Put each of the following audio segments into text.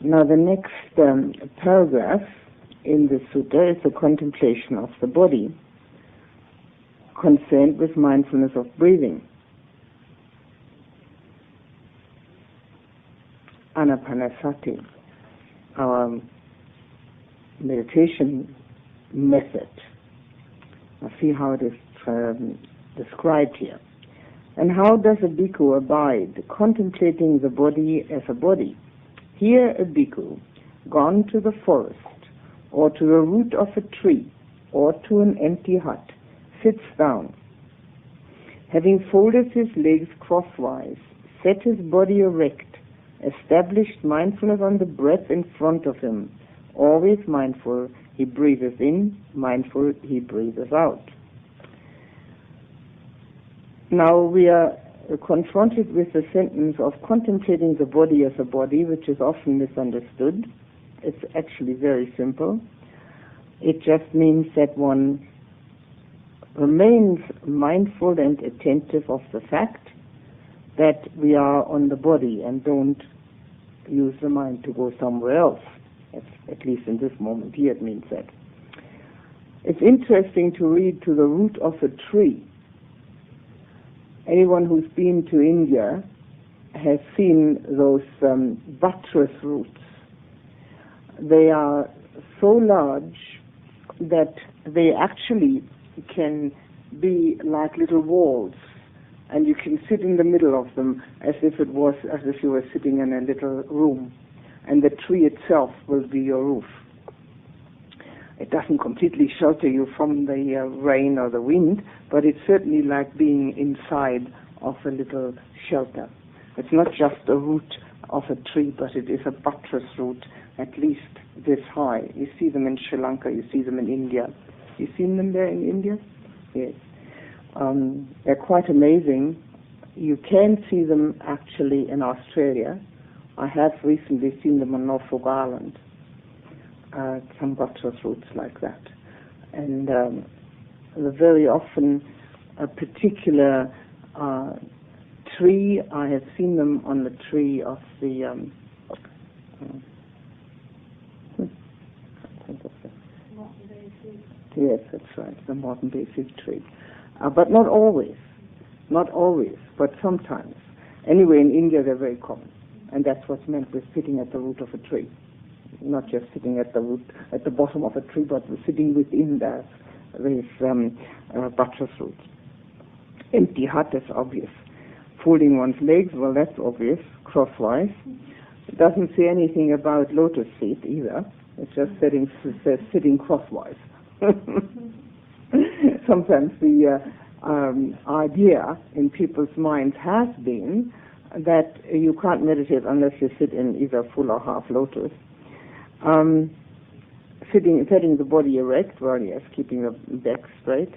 Now the next paragraph in the sutta is the contemplation of the body, concerned with mindfulness of breathing. Anapanasati, our meditation method. Now see how it is described here. And how does a bhikkhu abide, contemplating the body as a body? Here a bhikkhu, gone to the forest, or to the root of a tree, or to an empty hut, sits down. Having folded his legs crosswise, set his body erect, established mindfulness on the breath in front of him, always mindful, he breathes in, mindful, he breathes out. Now we are confronted with the sentence of contemplating the body as a body, which is often misunderstood. It's actually very simple. It just means that one remains mindful and attentive of the fact that we are on the body and don't use the mind to go somewhere else. At least in this moment here it means that. It's interesting to read to the root of a tree. Anyone who's been to India has seen those buttress roots. They are so large that they actually can be like little walls, and you can sit in the middle of them as if you were sitting in a little room, and the tree itself will be your roof. It doesn't completely shelter you from the rain or the wind, but it's certainly like being inside of a little shelter. It's not just a root of a tree, but it is a buttress root, at least this high. You see them in Sri Lanka, you see them in India. You've seen them there in India? Yes. They're quite amazing. You can see them actually in Australia. I have recently seen them on Norfolk Island. Some buttress roots like that. And very often a particular tree, I have seen them on the tree of the yes, that's right, the modern Bay fig tree. But not always, but sometimes. Anyway, in India they're very common, and that's what's meant with sitting at the root of a tree. Not just sitting at the root, at the bottom of a tree, but sitting within these buttress roots. Empty hut is obvious. Folding one's legs, well, that's obvious, crosswise. It doesn't say anything about lotus feet either. It just says sitting crosswise. Sometimes the idea in people's minds has been that you can't meditate unless you sit in either full or half lotus. Setting the body erect, well, yes, keeping the back straight,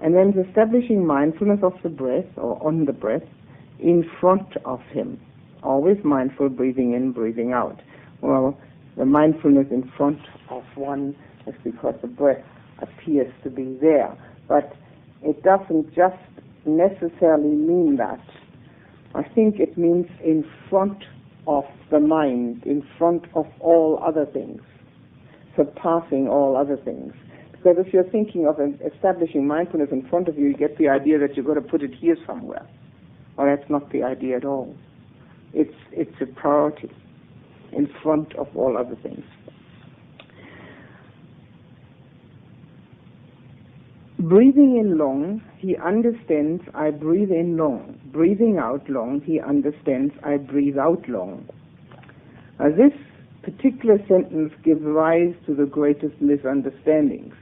and then establishing mindfulness of the breath, or on the breath, in front of him. Always mindful, breathing in, breathing out. Well, the mindfulness in front of one is because the breath appears to be there, but it doesn't just necessarily mean that. I think it means in front of the mind, in front of all other things, surpassing all other things. Because if you're thinking of establishing mindfulness in front of you, you get the idea that you've got to put it here somewhere. Well, that's not the idea at all. It's a priority in front of all other things. Breathing in long, he understands I breathe in long. Breathing out long, he understands I breathe out long. This particular sentence gives rise to the greatest misunderstandings,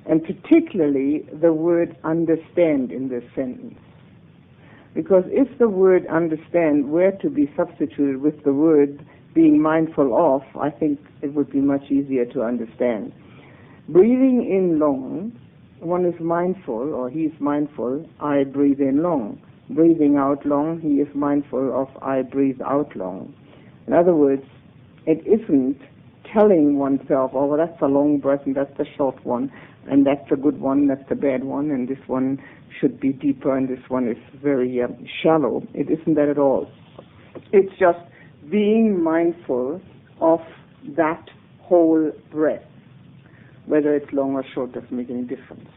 and particularly the word understand in this sentence. Because if the word understand were to be substituted with the word being mindful of, I think it would be much easier to understand. Breathing in long, one is mindful, or he is mindful, I breathe in long. Breathing out long, he is mindful of I breathe out long. In other words, it isn't telling oneself, oh, well, that's a long breath and that's the short one, and that's a good one, that's the bad one, and this one should be deeper and this one is very shallow. It isn't that at all. It's just being mindful of that whole breath. Whether it's long or short doesn't make any difference.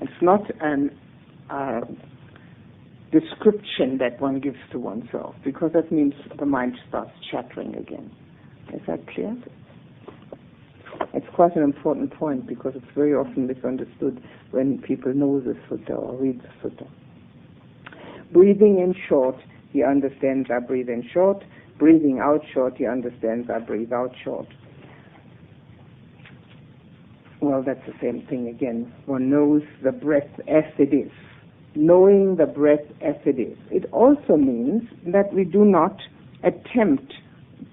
It's not an description that one gives to oneself, because that means the mind starts chattering again. Is that clear? It's quite an important point, because it's very often misunderstood when people know the sutta or read the sutta. Breathing in short, he understands I breathe in short. Breathing out short, he understands I breathe out short. Well, that's the same thing again. One knows the breath as it is. Knowing the breath as it is. It also means that we do not attempt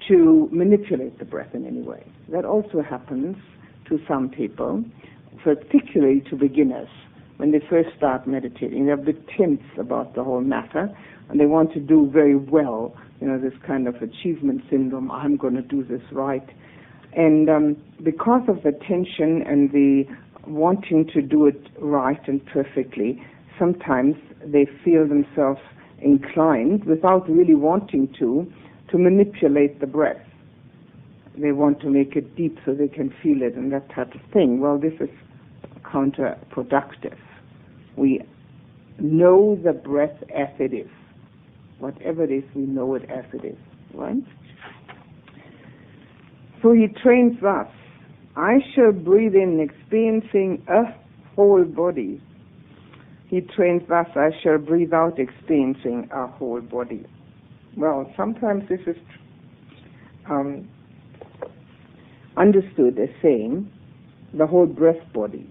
to manipulate the breath in any way. That also happens to some people, particularly to beginners. When they first start meditating, they're a bit tense about the whole matter, and they want to do very well, this kind of achievement syndrome, I'm going to do this right. And because of the tension and the wanting to do it right and perfectly, sometimes they feel themselves inclined, without really wanting to manipulate the breath. They want to make it deep so they can feel it and that type of thing. Well, this is counterproductive. We know the breath as it is. Whatever it is, we know it as it is, right? So he trains thus. I shall breathe in, experiencing a whole body. He trains thus. I shall breathe out, experiencing a whole body. Well, sometimes this is understood as saying the whole breath body.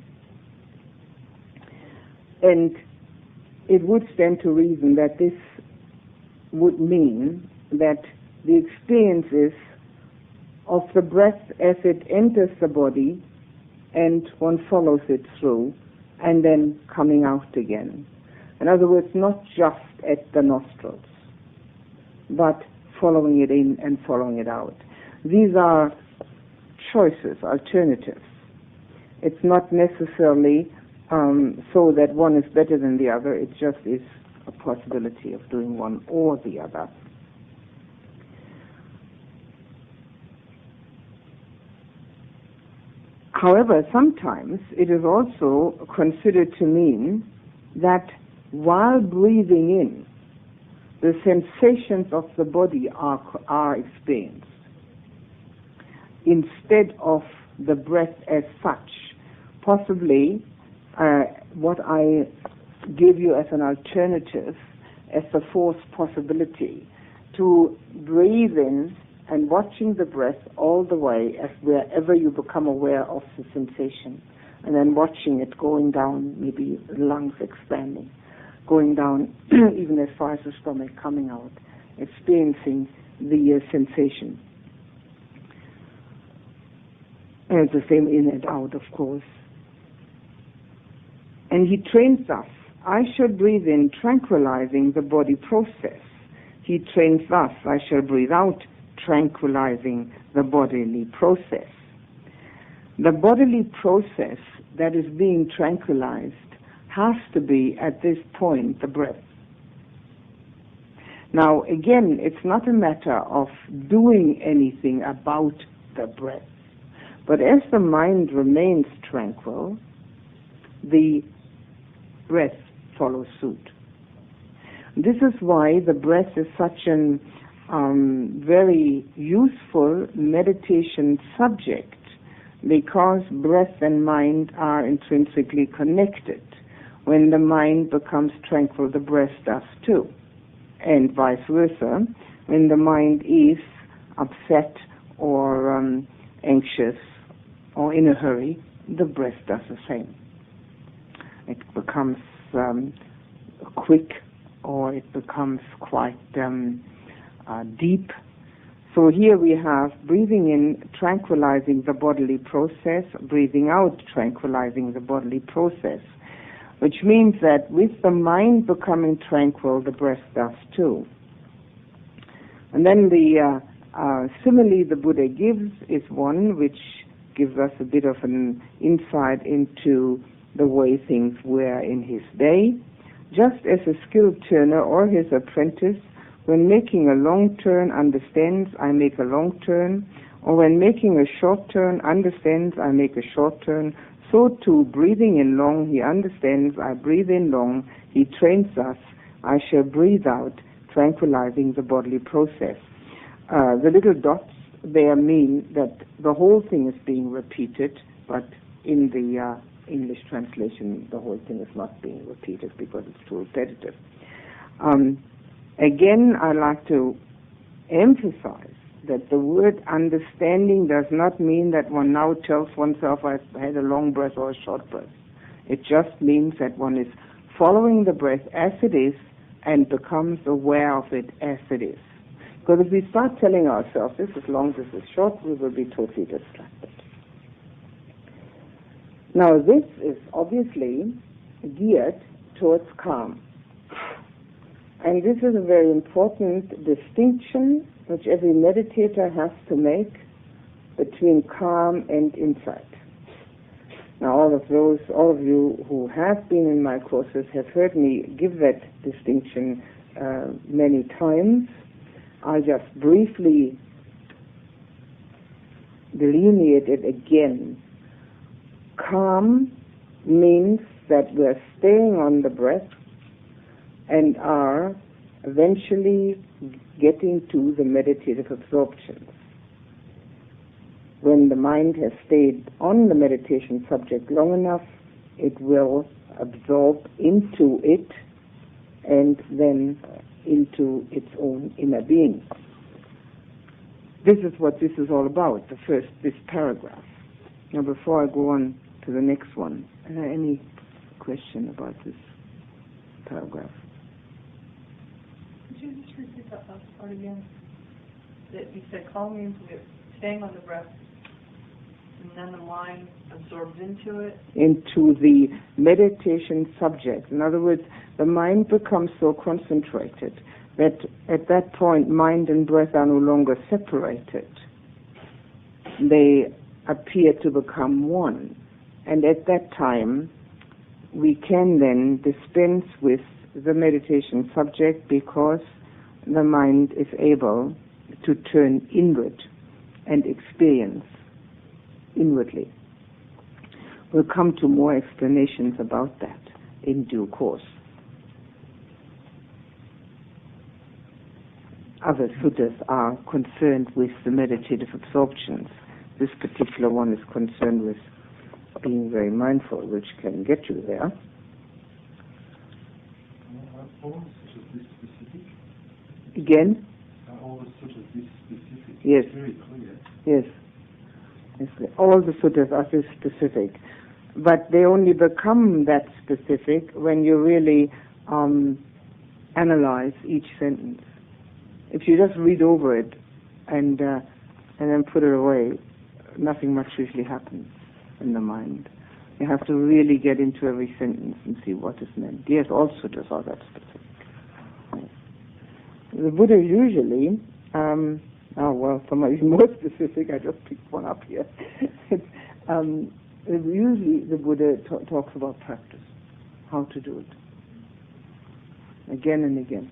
And it would stand to reason that this would mean that the experiences of the breath as it enters the body and one follows it through and then coming out again. In other words, not just at the nostrils, but following it in and following it out. These are choices, alternatives. It's not necessarily so that one is better than the other. It just is a possibility of doing one or the other. However, sometimes it is also considered to mean that while breathing in, the sensations of the body are experienced instead of the breath as such. Possibly what I give you as an alternative, as a fourth possibility, to breathe in and watching the breath all the way as wherever you become aware of the sensation, and then watching it going down, maybe the lungs expanding, going down even as far as the stomach, coming out, experiencing the sensation. And it's the same in and out, of course. And he trains us. I shall breathe in, tranquilizing the body process. He trains us. I shall breathe out, tranquilizing the bodily process. The bodily process that is being tranquilized has to be, at this point, the breath. Now, again, it's not a matter of doing anything about the breath, but as the mind remains tranquil, the breath follows suit. This is why the breath is such an very useful meditation subject, because breath and mind are intrinsically connected. When the mind becomes tranquil, the breath does too, and vice versa. When the mind is upset or anxious or in a hurry, the breath does the same. It becomes quick, or it becomes quite deep. So here we have breathing in, tranquilizing the bodily process, breathing out, tranquilizing the bodily process, which means that with the mind becoming tranquil, the breath does too. And then the simile the Buddha gives is one which gives us a bit of an insight into the way things were in his day. Just as a skilled turner or his apprentice When making a long turn, understands, I make a long turn. Or when making a short turn, understands, I make a short turn. So too, breathing in long, he understands, I breathe in long. He trains us, I shall breathe out, tranquilizing the bodily process. The little dots there mean that the whole thing is being repeated, but in the English translation, the whole thing is not being repeated because it's too repetitive. Again, I like to emphasize that the word understanding does not mean that one now tells oneself, I've had a long breath or a short breath. It just means that one is following the breath as it is and becomes aware of it as it is. Because if we start telling ourselves, this is long, this is short, we will be totally distracted. Now, this is obviously geared towards calm. And this is a very important distinction which every meditator has to make between calm and insight. Now, all of you who have been in my courses have heard me give that distinction many times. I'll just briefly delineate it again. Calm means that we're staying on the breath and are eventually getting to the meditative absorptions. When the mind has stayed on the meditation subject long enough, it will absorb into it and then into its own inner being. This is what this is all about, this paragraph. Now, before I go on to the next one, is there any question about this paragraph? Could you just repeat that last part again? That you said calm means we're staying on the breath, and then the mind absorbs into it? Into the meditation subject. In other words, the mind becomes so concentrated that at that point mind and breath are no longer separated. They appear to become one. And at that time, we can then dispense with the meditation subject because the mind is able to turn inward and experience inwardly. We'll come to more explanations about that in due course. Other suttas are concerned with the meditative absorptions. This particular one is concerned with being very mindful, which can get you there. Are all the suttas this specific? Again? Are all the suttas this specific? Yes. Very clear. Yes. All the suttas are this specific, but they only become that specific when you really analyze each sentence. If you just read over it and then put it away, nothing much usually happens in the mind. You have to really get into every sentence and see what is meant. Yes, all suttas are that specific. The Buddha usually, some are even more specific. I just picked one up here. Usually the Buddha talks about practice, how to do it, again and again.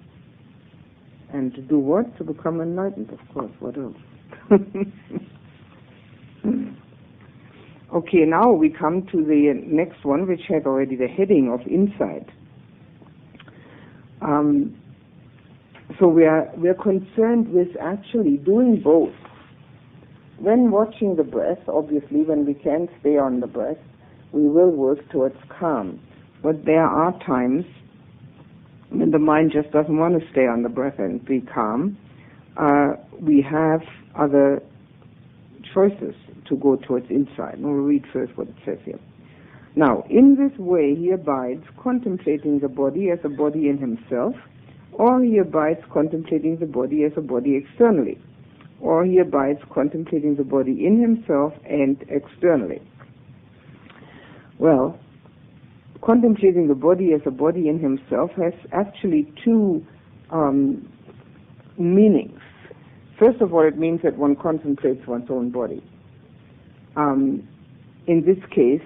And to do what? To become enlightened, of course. What else? Okay, now we come to the next one, which has already the heading of insight. So we are concerned with actually doing both. When watching the breath, obviously, when we can stay on the breath, we will work towards calm. But there are times when the mind just doesn't want to stay on the breath and be calm. We have other choices to go towards insight. And we'll read first what it says here. Now, in this way he abides contemplating the body as a body in himself, or he abides contemplating the body as a body externally, or he abides contemplating the body in himself and externally. Well, contemplating the body as a body in himself has actually two meanings. First of all, it means that one contemplates one's own body. In this case,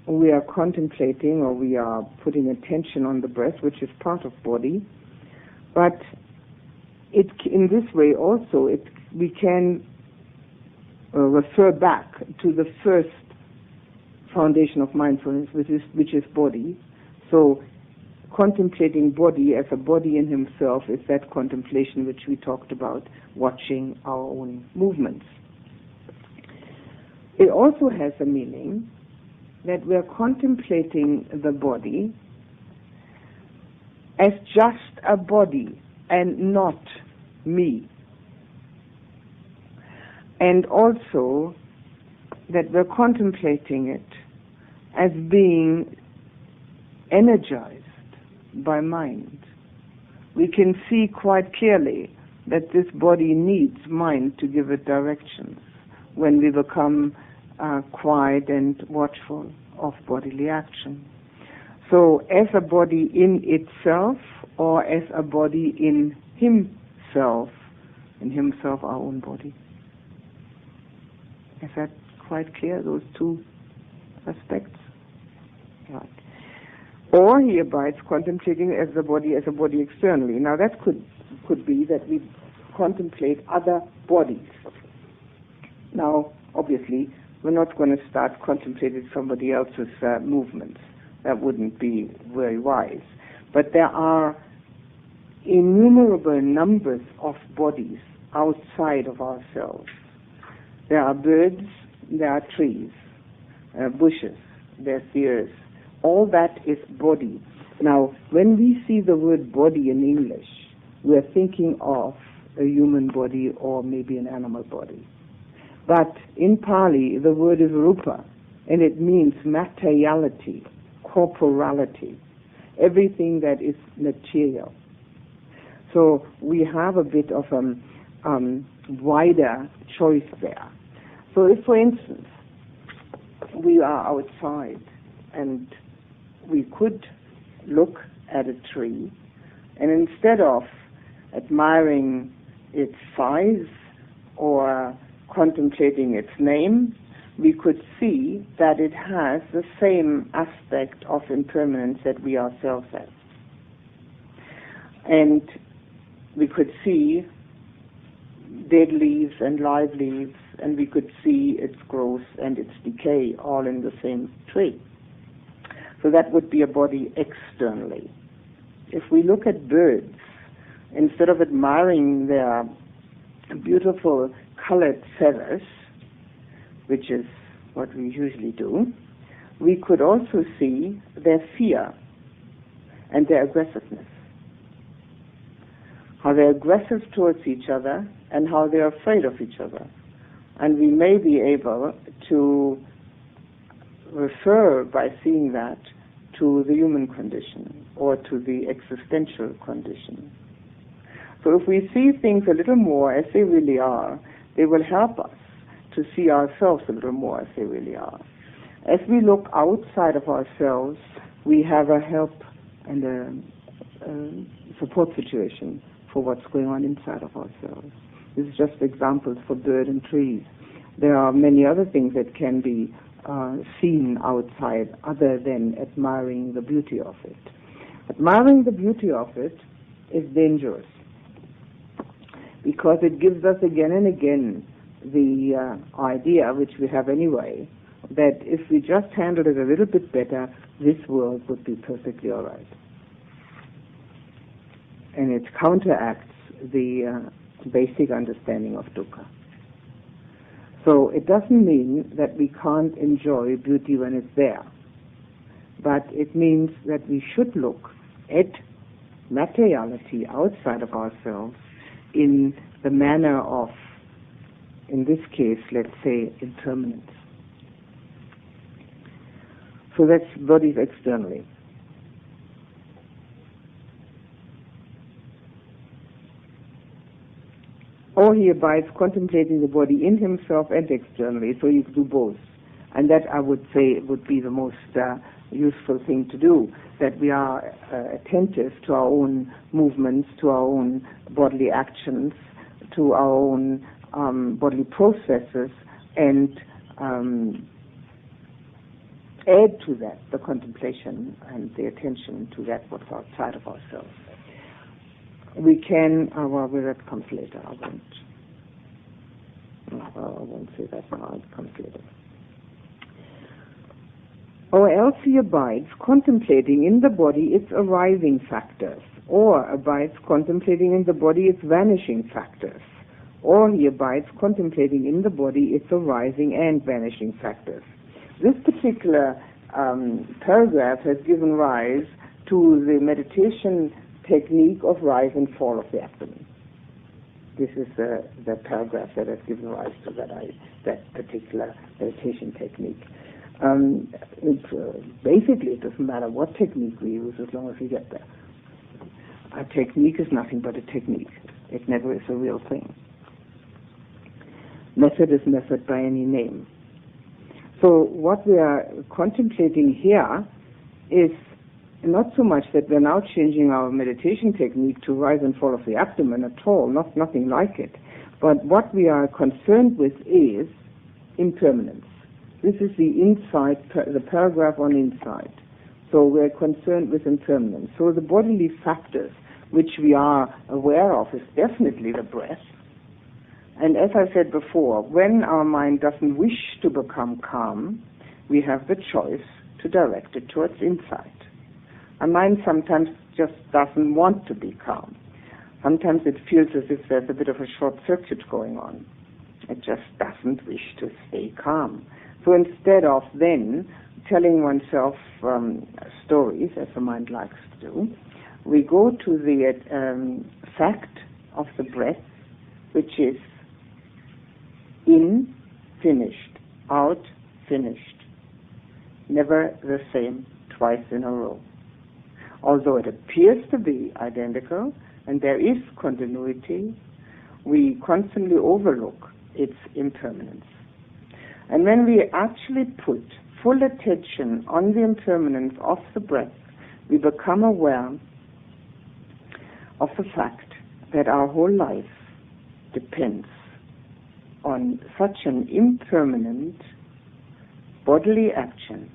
we are contemplating, or we are putting attention on the breath, which is part of body, but in this way also, we can refer back to the first foundation of mindfulness, which is body. So contemplating body as a body in himself is that contemplation which we talked about, watching our own movements. It also has a meaning that we are contemplating the body as just a body and not me. And also that we're contemplating it as being energized by mind. We can see quite clearly that this body needs mind to give it directions when we become quiet and watchful of bodily action. So as a body in itself, or as a body in himself our own body. Is that quite clear, those two aspects? Right. Or he abides contemplating as a body externally. Now that could be that we contemplate other bodies. Now, obviously, we're not going to start contemplating somebody else's movements. That wouldn't be very wise. But there are innumerable numbers of bodies outside of ourselves. There are birds, there are trees, bushes, there's the earth. All that is body. Now, when we see the word body in English, we're thinking of a human body or maybe an animal body. But in Pali, the word is rupa, and it means materiality, corporality, everything that is material. So we have a bit of a wider choice there. So if, for instance, we are outside and we could look at a tree, and instead of admiring its size or contemplating its name, we could see that it has the same aspect of impermanence that we ourselves have. And we could see dead leaves and live leaves, and we could see its growth and its decay all in the same tree. So that would be a body externally. If we look at birds, instead of admiring their beautiful colored feathers, which is what we usually do, we could also see their fear and their aggressiveness. How they're aggressive towards each other and how they're afraid of each other. And we may be able to refer, by seeing that, to the human condition or to the existential condition. So if we see things a little more as they really are, they will help us to see ourselves a little more as they really are. As we look outside of ourselves, we have a help and a support situation for what's going on inside of ourselves. This is just examples for bird and trees. There are many other things that can be seen outside other than admiring the beauty of it. Admiring the beauty of it is dangerous because it gives us again and again the idea, which we have anyway, that if we just handled it a little bit better, this world would be perfectly all right. And it counteracts the basic understanding of dukkha. So it doesn't mean that we can't enjoy beauty when it's there, but it means that we should look at materiality outside of ourselves in the manner of, in this case, let's say, impermanence. So that's bodies externally. Or he abides contemplating the body in himself and externally, so you do both. And that, I would say, would be the most useful thing to do, that we are attentive to our own movements, to our own bodily actions, to our own bodily processes, and add to that the contemplation and the attention to that what's outside of ourselves. we can, well, that comes later. I won't say that now. It comes later. Or else he abides contemplating in the body its arising factors, or abides contemplating in the body its vanishing factors, or he abides contemplating in the body its arising and vanishing factors. This particular paragraph has given rise to the meditation technique of rise and fall of the abdomen. This is the paragraph that has given rise to that particular meditation technique. Basically, it doesn't matter what technique we use as long as we get there. A technique is nothing but a technique. It never is a real thing. Method is method by any name. So what we are contemplating here is not so much that we're now changing our meditation technique to rise and fall of the abdomen at all, nothing like it. But what we are concerned with is impermanence. This is the paragraph on insight. So we're concerned with impermanence. So the bodily factors which we are aware of is definitely the breath. And as I said before, when our mind doesn't wish to become calm, we have the choice to direct it towards insight. Our mind sometimes just doesn't want to be calm. Sometimes it feels as if there's a bit of a short circuit going on. It just doesn't wish to stay calm. So instead of then telling oneself stories, as the mind likes to do, we go to the fact of the breath, which is in, finished, out, finished. Never the same twice in a row. Although it appears to be identical and there is continuity, we constantly overlook its impermanence. And when we actually put full attention on the impermanence of the breath, we become aware of the fact that our whole life depends on such an impermanent bodily action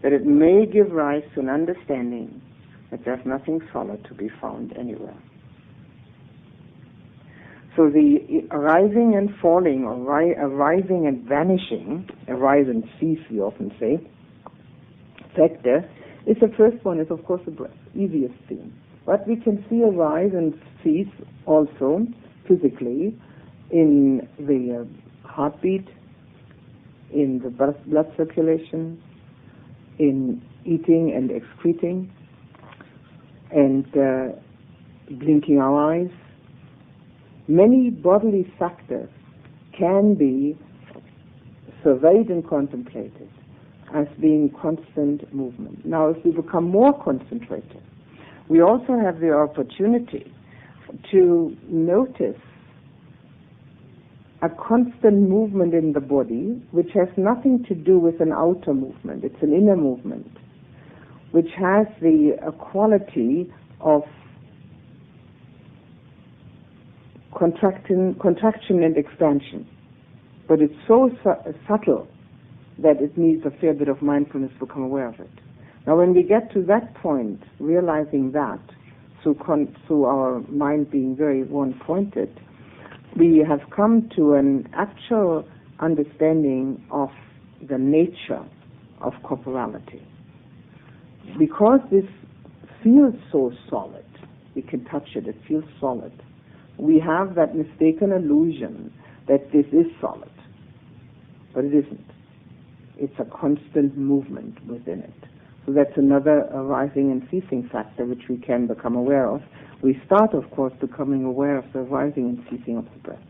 that it may give rise to an understanding that there's nothing solid to be found anywhere. So the arising and falling, or arising and vanishing, arise and cease, we often say, factor, is the first one is of course the breath, easiest thing. But we can see arise and cease also physically in the heartbeat, in the blood circulation, in eating and excreting, and blinking our eyes. Many bodily factors can be surveyed and contemplated as being constant movement. Now, if we become more concentrated, we also have the opportunity to notice a constant movement in the body, which has nothing to do with an outer movement. It's an inner movement, which has the quality of contraction and expansion. But it's so subtle that it needs a fair bit of mindfulness to become aware of it. Now, when we get to that point, realizing that, through our mind being very one-pointed, we have come to an actual understanding of the nature of corporality. Because this feels so solid, we can touch it, it feels solid, we have that mistaken illusion that this is solid. But it isn't. It's a constant movement within it. So that's another arising and ceasing factor which we can become aware of. We start, of course, becoming aware of the rising and ceasing of the breath.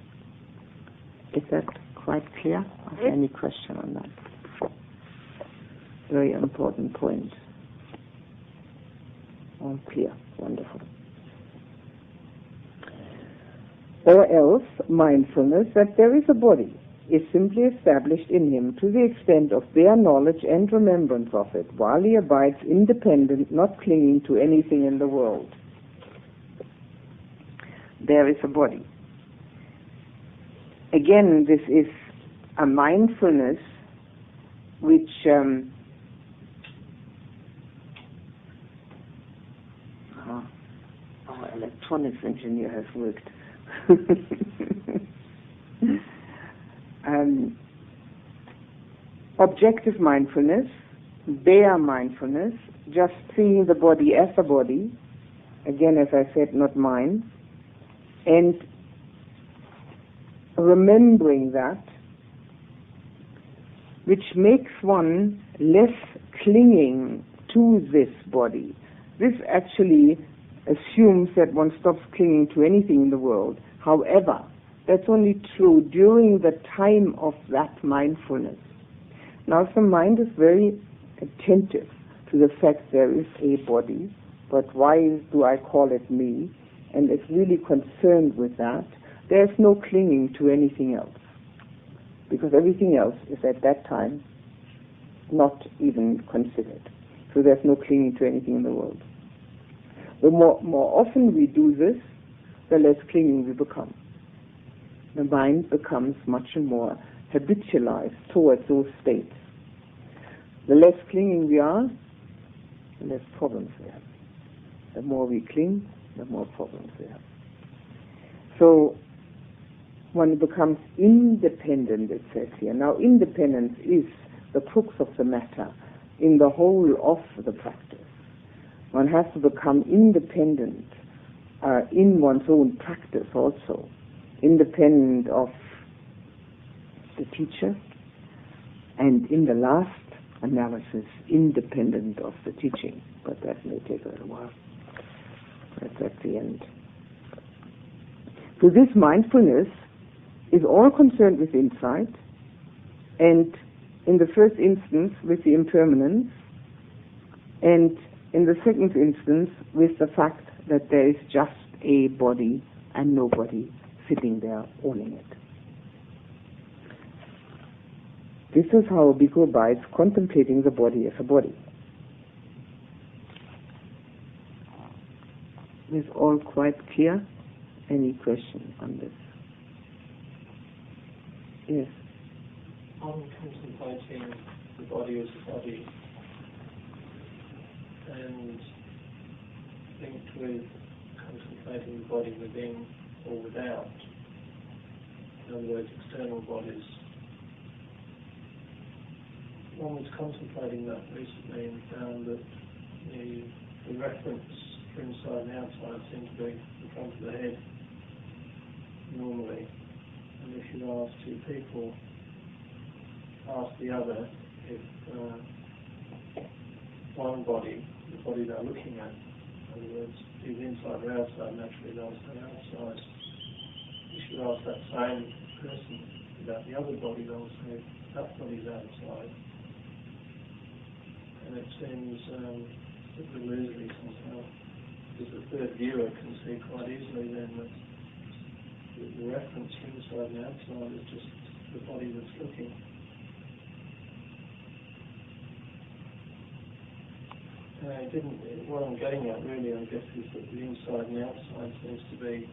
Is that quite clear? Any question on that? Very important point. All clear. Wonderful. Or else, mindfulness that there is a body is simply established in him to the extent of bare knowledge and remembrance of it, while he abides independent, not clinging to anything in the world. There is a body. Again, this is a mindfulness which our electronics electronics engineer has worked. Objective mindfulness, bare mindfulness, just seeing the body as a body, again, as I said, not mine, and remembering that, which makes one less clinging to this body. This actually assumes that one stops clinging to anything in the world. However, that's only true during the time of that mindfulness. Now, if the mind is very attentive to the fact there is a body, but why do I call it me, and is really concerned with that, there's no clinging to anything else, because everything else is at that time not even considered. So there's no clinging to anything in the world. The more often we do this, the less clinging we become. The mind becomes much more habitualized towards those states. The less clinging we are, the less problems we have. The more we cling, the more problems we have. So one becomes independent, it says here. Now, independence is the crux of the matter in the whole of the practice. One has to become independent in one's own practice also, independent of the teacher, and in the last analysis, independent of the teaching. But that may take a little while. That's at the end. So this mindfulness is all concerned with insight, and in the first instance with the impermanence, and in the second instance with the fact that there is just a body and nobody sitting there owning it. This is how a bhikkhu abides, contemplating the body as a body. Is all quite clear? Any question on this? Yes. On contemplating the body as a body and linked with contemplating the body within or without, in other words, external bodies. One was contemplating that recently and found that the reference for inside and outside seemed to be in front of the head normally. And if you ask two people, ask the other if one body, the body they're looking at, in other words, is inside or outside, naturally they'll say outside. You should ask that same person about the other body, they'll say that body's outside. And it seems a bit illusory somehow, because the third viewer can see quite easily then that the reference for inside and outside is just the body that's looking. What I'm getting at really, I guess, is that the inside and the outside seems to be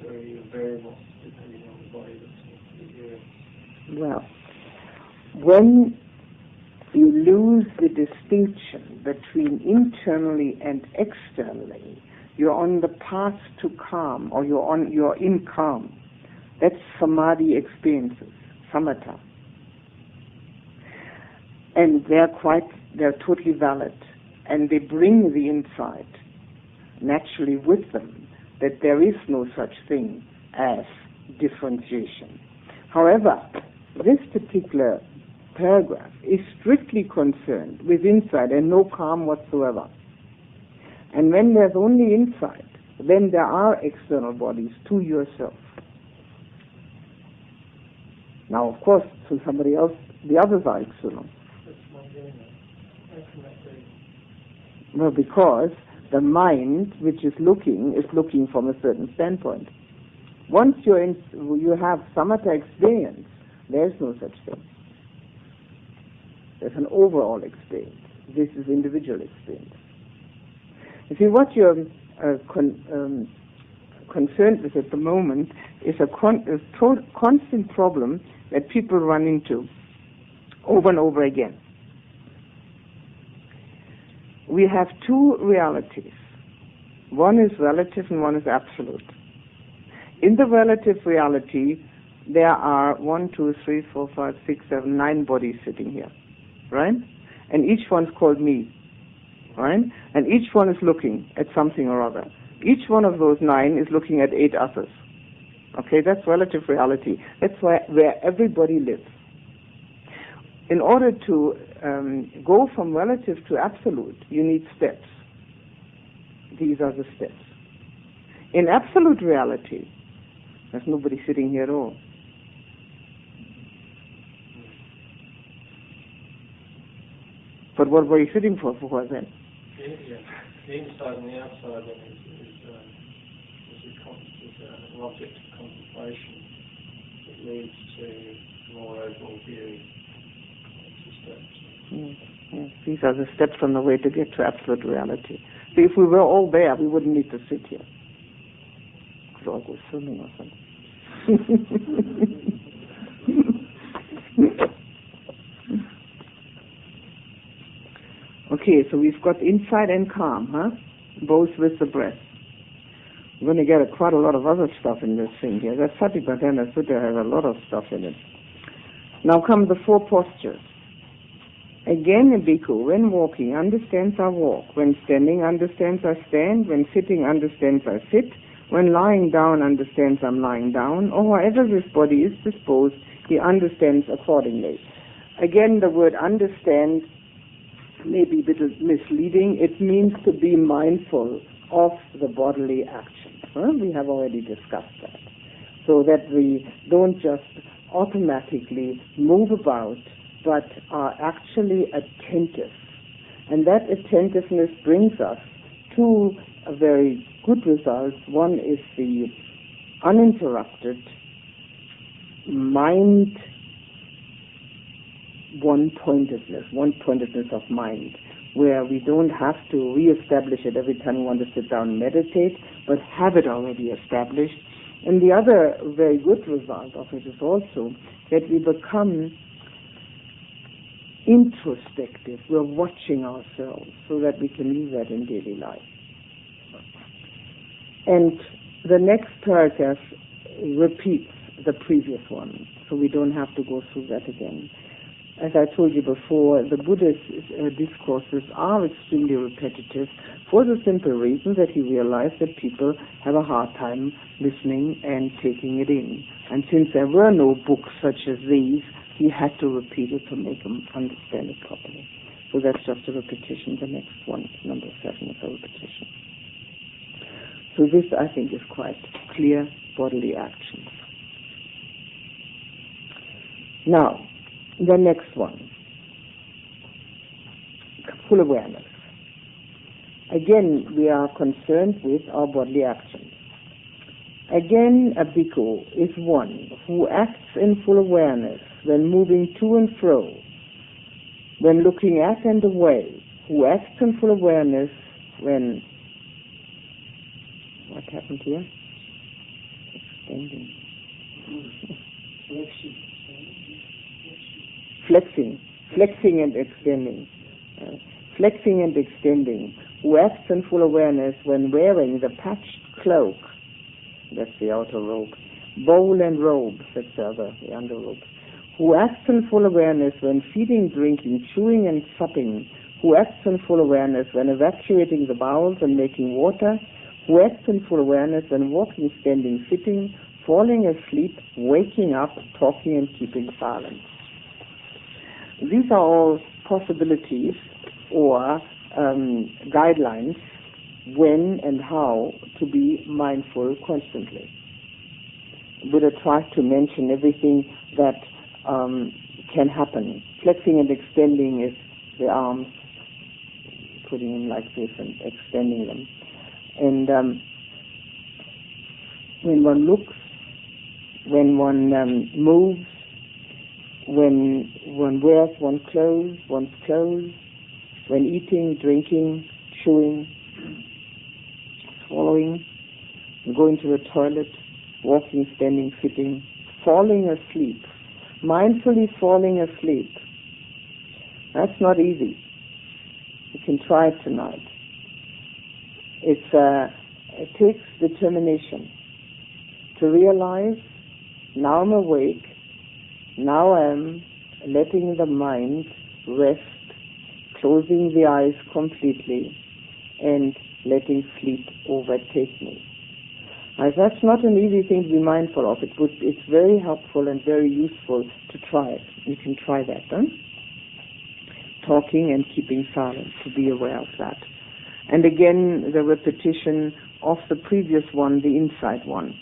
very variable depending on the body that's viewing. Well, when you lose the distinction between internally and externally, you're on the path to calm, or you're in calm. That's samadhi experiences, samatha. And they're totally valid. And they bring the insight naturally with them that there is no such thing as differentiation. However, this particular paragraph is strictly concerned with insight and no calm whatsoever. And when there's only insight, then there are external bodies to yourself. Now, of course, to somebody else, the others are external. Well, because the mind, which is looking from a certain standpoint. Once you have samatha experience, there is no such thing. There's an overall experience. This is individual experience. You see, what you're concerned with at the moment is a constant problem that people run into over and over again. We have two realities. One is relative and one is absolute. In the relative reality, there are 1, 2, 3, 4, 5, 6, 7, 9 bodies sitting here, right? And each one's called me, right? And each one is looking at something or other. Each one of those 9 is looking at 8 others. Okay, that's relative reality. That's where everybody lives. In order to go from relative to absolute, you need steps. These are the steps. In absolute reality, there's nobody sitting here at all. But what were you sitting for then? The inside and the outside then is an object of contemplation that leads to more overall view. Yes, these are the steps on the way to get to absolute reality. So if we were all there, we wouldn't need to sit here. Could all go swimming or something. Okay, so we've got insight and calm, huh? Both with the breath. We're going to get quite a lot of other stuff in this thing here. That Satipatthana Sutta has a lot of stuff in it. Now come the 4 postures. Again, a bhikkhu, when walking, understands I walk. When standing, understands I stand. When sitting, understands I sit. When lying down, understands I'm lying down. Or however this body is disposed, he understands accordingly. Again, the word understand may be a bit misleading. It means to be mindful of the bodily action. We have already discussed that. So that we don't just automatically move about, but are actually attentive. And that attentiveness brings us to a very good result. One is the uninterrupted mind one-pointedness of mind, where we don't have to re-establish it every time we want to sit down and meditate, but have it already established. And the other very good result of it is also that we become introspective. We're watching ourselves so that we can use that in daily life. And the next paragraph repeats the previous one, so we don't have to go through that again. As I told you before, the Buddha's discourses are extremely repetitive for the simple reason that he realized that people have a hard time listening and taking it in. And since there were no books such as these, he had to repeat it to make them understand it properly. So that's just a repetition. The next one, number 7, is a repetition. So this, I think, is quite clear bodily action. Now, the next one, full awareness. Again, we are concerned with our bodily actions. Again, a bhikkhu is one who acts in full awareness when moving to and fro, when looking at and away, who acts in full awareness when... What happened here? Extending. Flexing and extending. Flexing and extending. Who acts in full awareness when wearing the patched cloak, that's the outer robe, bowl and robe, that's the underrobe. Who acts in full awareness when feeding, drinking, chewing and supping. Who acts in full awareness when evacuating the bowels and making water. Who acts in full awareness when walking, standing, sitting, falling asleep, waking up, talking and keeping silence. These are all possibilities or guidelines when and how to be mindful constantly. Buddha tries to mention everything that can happen. Flexing and extending is the arms, putting them like this and extending them. And when one looks, when one moves, when one wears one's clothes, when eating, drinking, chewing, swallowing, going to the toilet, walking, standing, sitting, falling asleep, mindfully falling asleep. That's not easy. You can try it tonight. It's it takes determination to realize, now I'm awake, now I'm letting the mind rest, closing the eyes completely, and letting sleep overtake me. Now, that's not an easy thing to be mindful of. It's very helpful and very useful to try it. You can try that, huh? Talking and keeping silent, to be aware of that. And again, the repetition of the previous one, the inside one.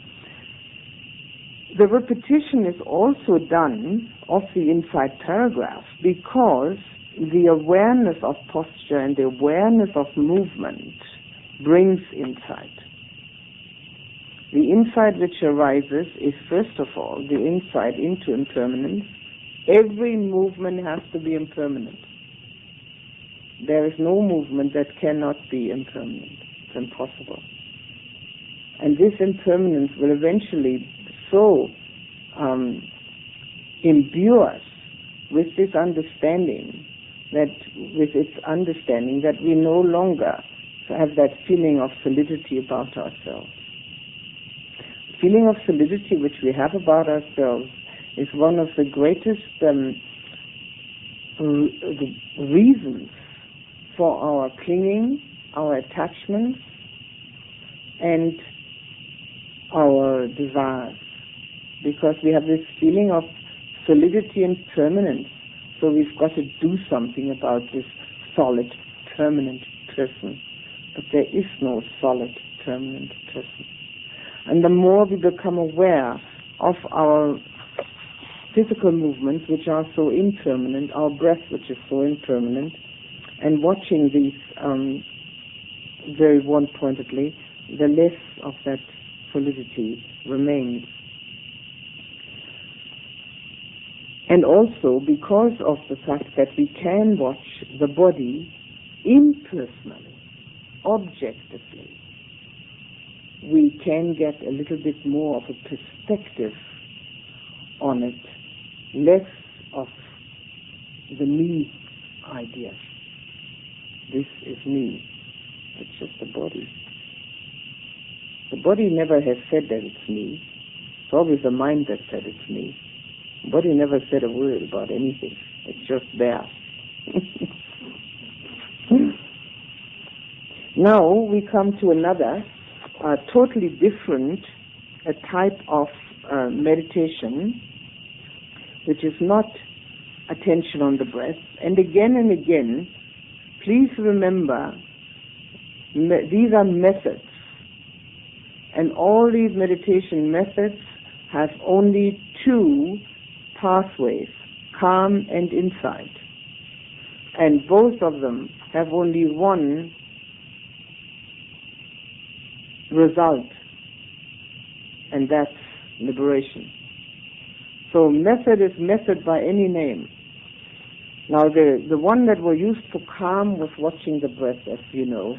The repetition is also done of the inside paragraph because the awareness of posture and the awareness of movement brings insight. The insight which arises is, first of all, the insight into impermanence. Every movement has to be impermanent. There is no movement that cannot be impermanent. It's impossible. And this impermanence will eventually so imbue us with this understanding that we no longer have that feeling of solidity about ourselves. The feeling of solidity which we have about ourselves is one of the greatest reasons for our clinging, our attachments, and our desires, because we have this feeling of solidity and permanence. So we've got to do something about this solid, permanent person. But there is no solid, permanent person. And the more we become aware of our physical movements, which are so impermanent, our breath, which is so impermanent, and watching these very one-pointedly, the less of that solidity remains. And also because of the fact that we can watch the body impersonally, objectively, we can get a little bit more of a perspective on it, less of the me idea. This is me. It's just the body. The body never has said that it's me. It's always the mind that said it's me. The body never said a word about anything. It's just there. Now we come to another, totally different type of meditation, which is not attention on the breath. And again, please remember, these are methods. And all these meditation methods have only two pathways, calm and insight. And both of them have only one result, and that's liberation. So method is method by any name. Now the one that were used for calm was watching the breath, as you know,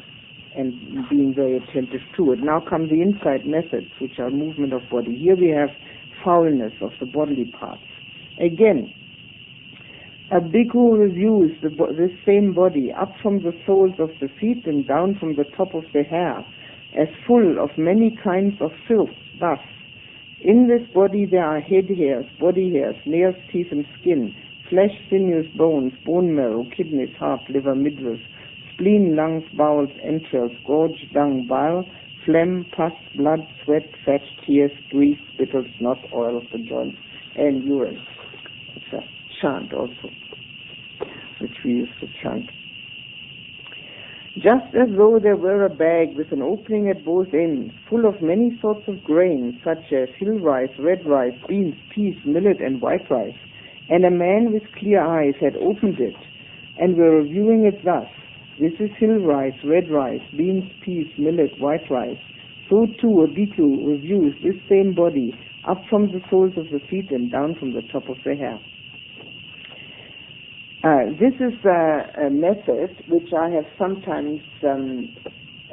and being very attentive to it. Now come the insight methods, which are movement of body. Here we have foulness of the bodily parts. Again, a bhikkhu reviews this same body up from the soles of the feet and down from the top of the hair as full of many kinds of filth. Thus, in this body there are head hairs, body hairs, nails, teeth and skin, flesh, sinews, bones, bone marrow, kidneys, heart, liver, midriff, spleen, lungs, bowels, entrails, gorge, dung, bile, phlegm, pus, blood, sweat, fat, tears, grease, spittle, snot, oil of the joints, and urine. It's a chant also, which we used to chant. Just as though there were a bag with an opening at both ends, full of many sorts of grains, such as hill rice, red rice, beans, peas, millet, and white rice, and a man with clear eyes had opened it, and were reviewing it thus: this is hill rice, red rice, beans, peas, millet, white rice. So too a bhikkhu reviews this same body up from the soles of the feet and down from the top of the hair. This is a method which I have sometimes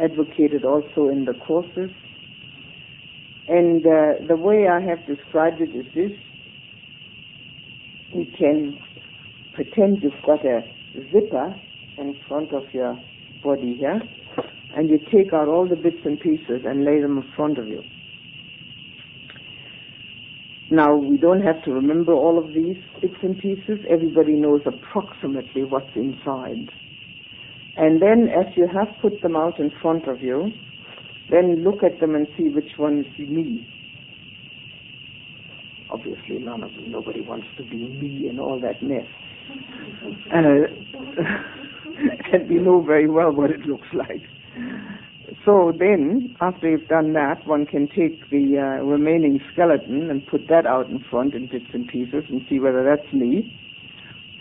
advocated also in the courses. And the way I have described it is this. You can pretend you've got a zipper in front of your body here, and you take out all the bits and pieces and lay them in front of you. Now, we don't have to remember all of these bits and pieces. Everybody knows approximately what's inside. And then, as you have put them out in front of you, then look at them and see which one is me. Obviously, nobody wants to be me in all that mess. And we know very well what it looks like. So then, after you've done that, one can take the remaining skeleton and put that out in front in bits and pieces and see whether that's me.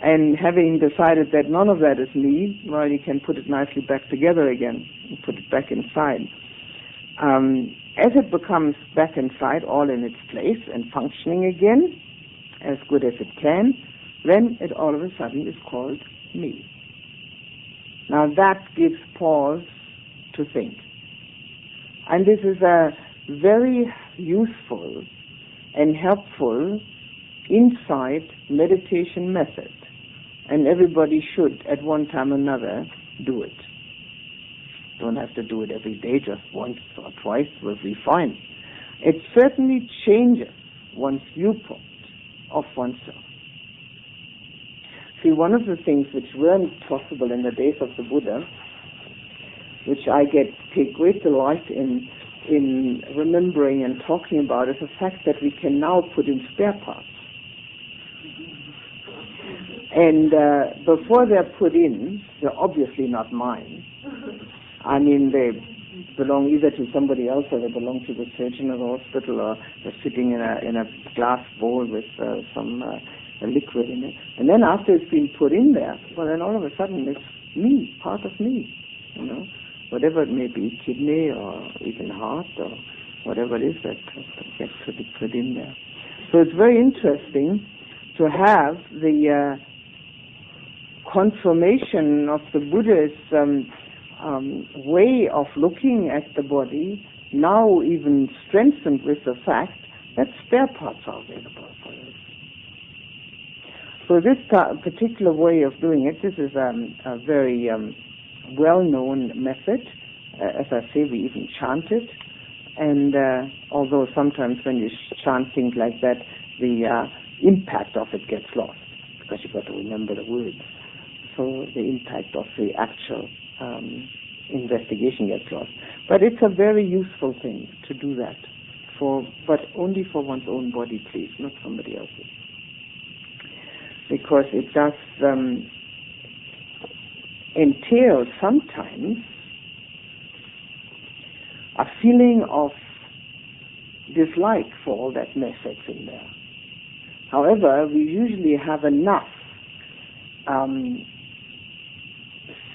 And having decided that none of that is me, well, you can put it nicely back together again and put it back inside. As it becomes back inside, all in its place and functioning again, as good as it can, then it all of a sudden is called me. Now that gives pause to think. And this is a very useful and helpful insight meditation method. And everybody should, at one time or another, do it. Don't have to do it every day, just once or twice will be fine. It certainly changes one's viewpoint of oneself. See, one of the things which weren't possible in the days of the Buddha, which I take great delight in remembering and talking about, is the fact that we can now put in spare parts. And before they're put in, they're obviously not mine. I mean, they belong either to somebody else or they belong to the surgeon of the hospital, or they're sitting in a glass bowl with some liquid in it. And then after it's been put in there, well, then all of a sudden it's me, part of me, you know. Whatever it may be, kidney or even heart or whatever it is that gets to be put in there. So it's very interesting to have the confirmation of the Buddha's way of looking at the body, now even strengthened with the fact that spare parts are available for it. So this particular way of doing it, this is a very well-known method. As I say, we even chant it. And although sometimes when you chant things like that, the impact of it gets lost, because you've got to remember the words. So the impact of the actual investigation gets lost. But it's a very useful thing to do that, but only for one's own body, please, not somebody else's. Because it does entail sometimes a feeling of dislike for all that mess that's in there. However, we usually have enough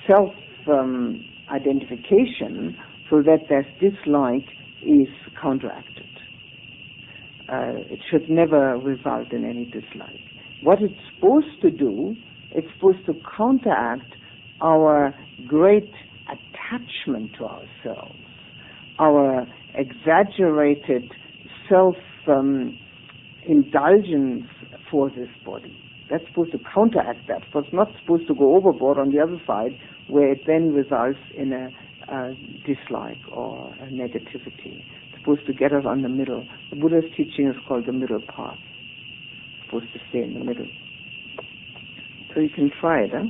self-identification so that that dislike is counteracted. It should never result in any dislike. What it's supposed to do, it's supposed to counteract our great attachment to ourselves, our exaggerated self-indulgence for this body. That's supposed to counteract that. So it's not supposed to go overboard on the other side, where it then results in a dislike or a negativity. It's supposed to get us on the middle. The Buddha's teaching is called the middle path. It's supposed to stay in the middle. So you can try it, huh?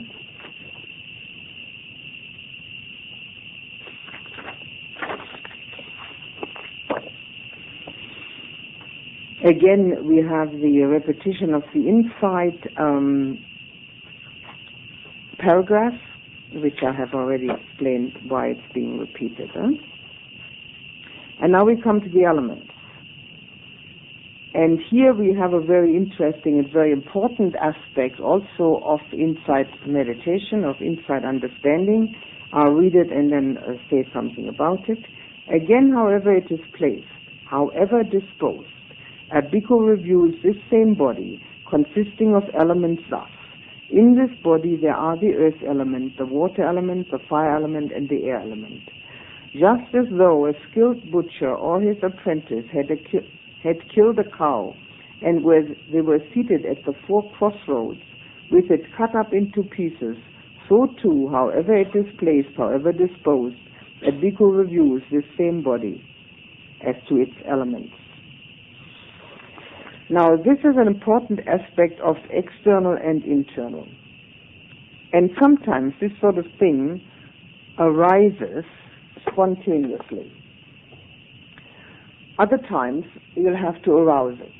Again, we have the repetition of the insight paragraph, which I have already explained why it's being repeated. Huh? And now we come to the elements. And here we have a very interesting and very important aspect also of insight meditation, of insight understanding. I'll read it and then say something about it. Again, however it is placed, however disposed, a bhikkhu reviews this same body, consisting of elements thus. In this body there are the earth element, the water element, the fire element, and the air element. Just as though a skilled butcher or his apprentice had killed a cow, and they were seated at the four crossroads, with it cut up into pieces, so too, however it is placed, however disposed, that Bhikkhu reviews this same body as to its elements. Now, this is an important aspect of external and internal. And sometimes this sort of thing arises spontaneously. Other times, you'll have to arouse it.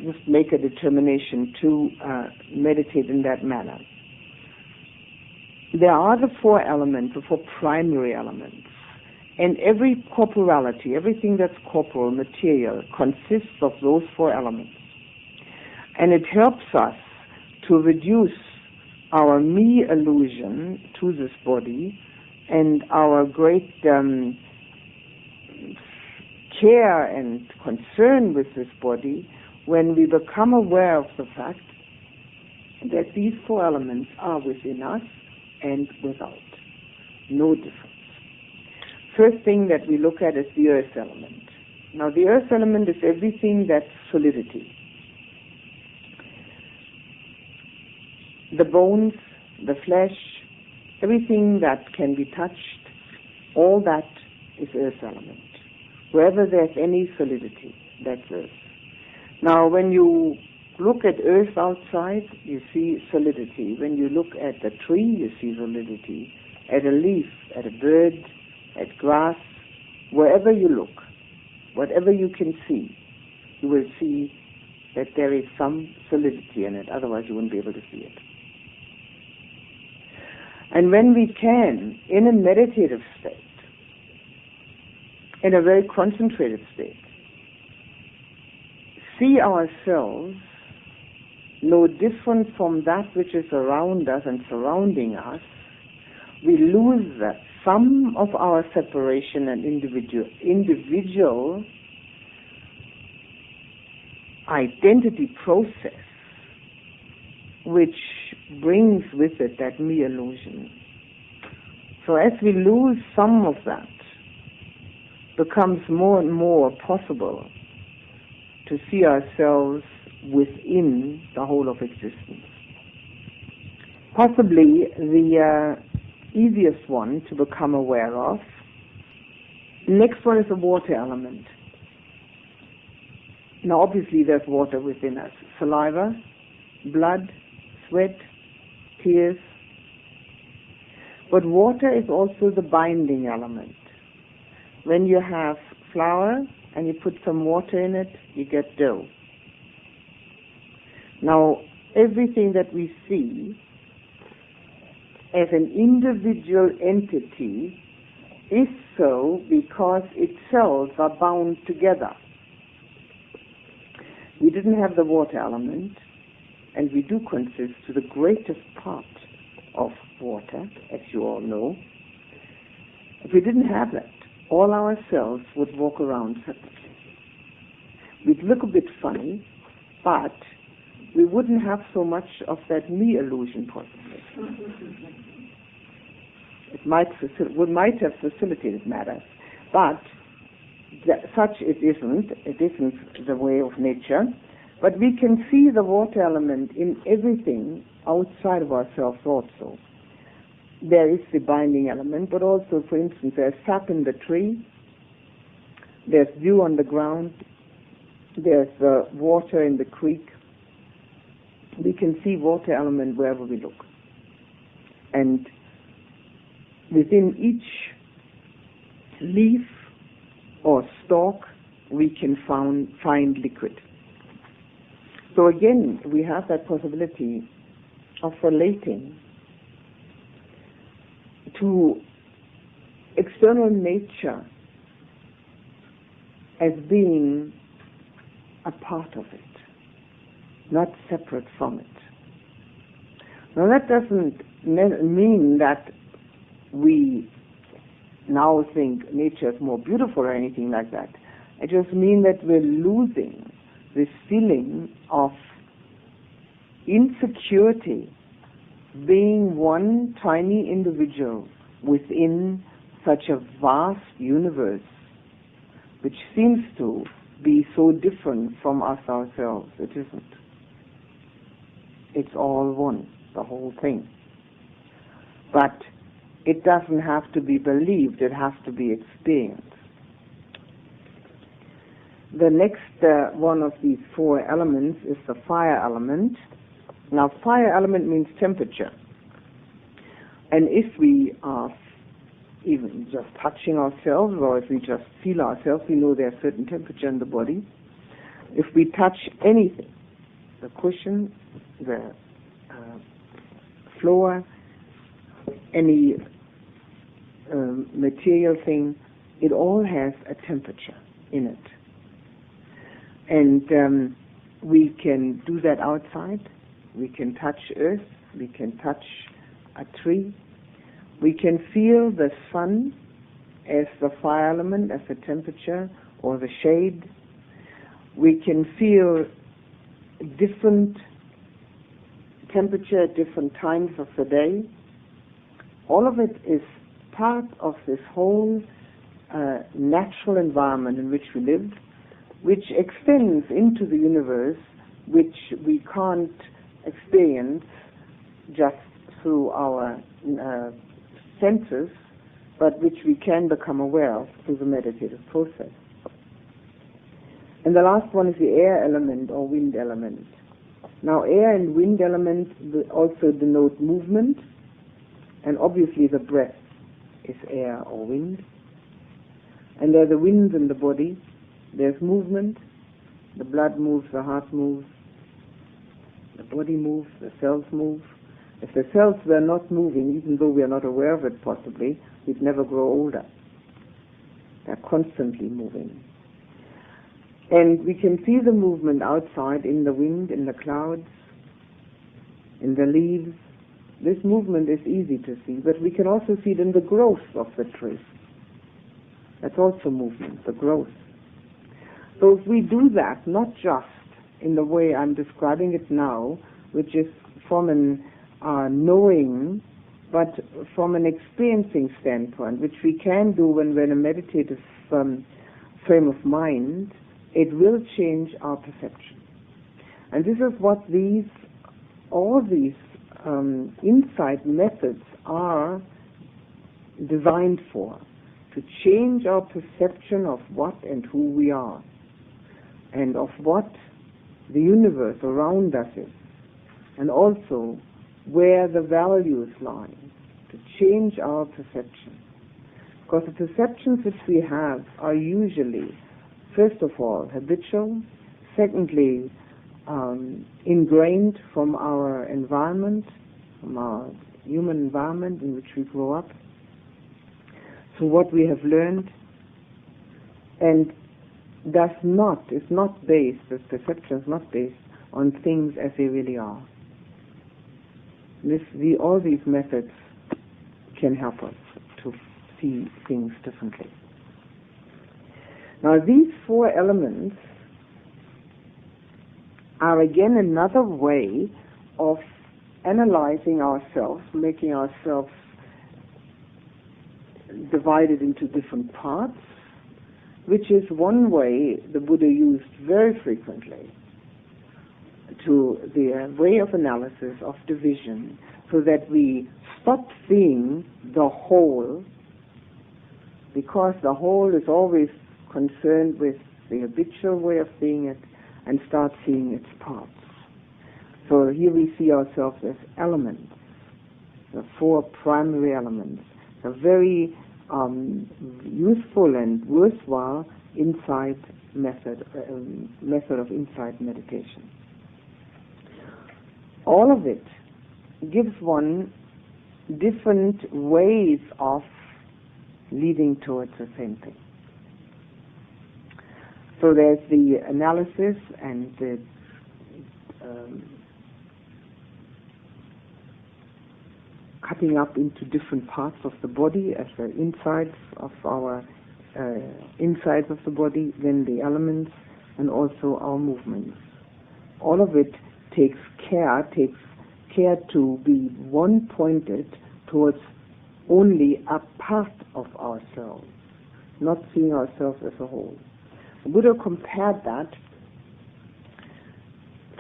Just make a determination to meditate in that manner. There are the four elements, the four primary elements. And every corporality, everything that's corporal, material, consists of those four elements. And it helps us to reduce our me illusion to this body and our great care and concern with this body when we become aware of the fact that these four elements are within us and without. No difference. First thing that we look at is the earth element. Now, the earth element is everything that's solidity. The bones, the flesh, everything that can be touched, all that is earth element. Wherever there's any solidity, that's earth. Now, when you look at earth outside, you see solidity. When you look at a tree, you see solidity. At a leaf, at a bird, at grass, wherever you look, whatever you can see, you will see that there is some solidity in it. Otherwise, you wouldn't be able to see it. And when we can, in a meditative state, in a very concentrated state, see ourselves no different from that which is around us and surrounding us, we lose some of our separation and individual identity process, which brings with it that me illusion. So as we lose some of that, becomes more and more possible to see ourselves within the whole of existence. Possibly the easiest one to become aware of. Next one is the water element. Now obviously there's water within us. Saliva, blood, sweat, tears. But water is also the binding element. When you have flour and you put some water in it, you get dough. Now, everything that we see as an individual entity is so because its cells are bound together. We didn't have the water element, and we do consist to the greatest part of water, as you all know. If we didn't have that, all our cells would walk around separately. We'd look a bit funny, but we wouldn't have so much of that me illusion possibly. It might have facilitated matters, but such it isn't. It isn't the way of nature. But we can see the water element in everything outside of ourselves also. There is the binding element, but also, for instance, there's sap in the tree, there's dew on the ground, there's water in the creek. We can see water element wherever we look. And within each leaf or stalk, we can find liquid. So again, we have that possibility of relating to external nature as being a part of it, not separate from it. Now that doesn't mean that we now think nature is more beautiful or anything like that. It just means that we're losing this feeling of insecurity, being one tiny individual within such a vast universe, which seems to be so different from us ourselves. It isn't. It's all one, the whole thing. But it doesn't have to be believed, it has to be experienced. The next one of these four elements is the fire element. Now, fire element means temperature. And if we are even just touching ourselves, or if we just feel ourselves, we know there's a certain temperature in the body. If we touch anything, the cushion, the floor, any material thing, it all has a temperature in it. And we can do that outside. We can touch earth. We can touch a tree. We can feel the sun as the fire element, as the temperature, or the shade. We can feel different temperature at different times of the day. All of it is part of this whole natural environment in which we live, which extends into the universe, which we can't experience just through our senses, but which we can become aware of through the meditative process. And the last one is the air element or wind element. Now, air and wind elements also denote movement, and obviously the breath is air or wind. And there are the winds in the body. There's movement. The blood moves, the heart moves, the body moves, the cells move. If the cells were not moving, even though we are not aware of it possibly, we'd never grow older. They're constantly moving. And we can see the movement outside in the wind, in the clouds, in the leaves. This movement is easy to see, but we can also see it in the growth of the tree. That's also movement, the growth. So if we do that, not just in the way I'm describing it now, which is from an knowing, but from an experiencing standpoint, which we can do when we're in a meditative frame of mind, it will change our perception. And this is what all these insight methods are designed for, to change our perception of what and who we are, and of what the universe around us is, and also where the values lie, to change our perception. Because the perceptions which we have are usually, first of all, habitual, secondly, ingrained from our environment, from our human environment in which we grow up, so what we have learned, and this perception is not based on things as they really are. All these methods can help us to see things differently. Now, these four elements are again another way of analyzing ourselves, making ourselves divided into different parts, which is one way the Buddha used very frequently to the way of analysis of division, so that we stop seeing the whole, because the whole is always concerned with the habitual way of seeing it, and start seeing its parts. So here we see ourselves as elements, the four primary elements, a very useful and worthwhile method of insight meditation. All of it gives one different ways of leading towards the same thing. So there's the analysis and the cutting up into different parts of the body as the insides of the body, then the elements, and also our movements. All of it takes care to be one-pointed towards only a part of ourselves, not seeing ourselves as a whole. The Buddha compared that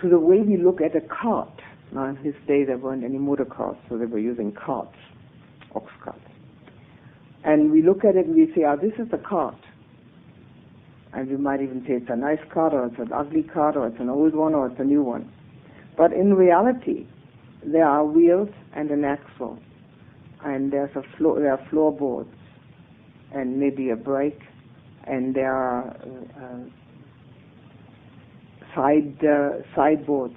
to the way we look at a cart. Now, in his day there weren't any motor carts, so they were using carts, ox carts. And we look at it and we say, this is a cart. And we might even say it's a nice cart, or it's an ugly cart, or it's an old one, or it's a new one. But in reality, there are wheels and an axle, and there are floorboards, and maybe a brake, and there are sideboards.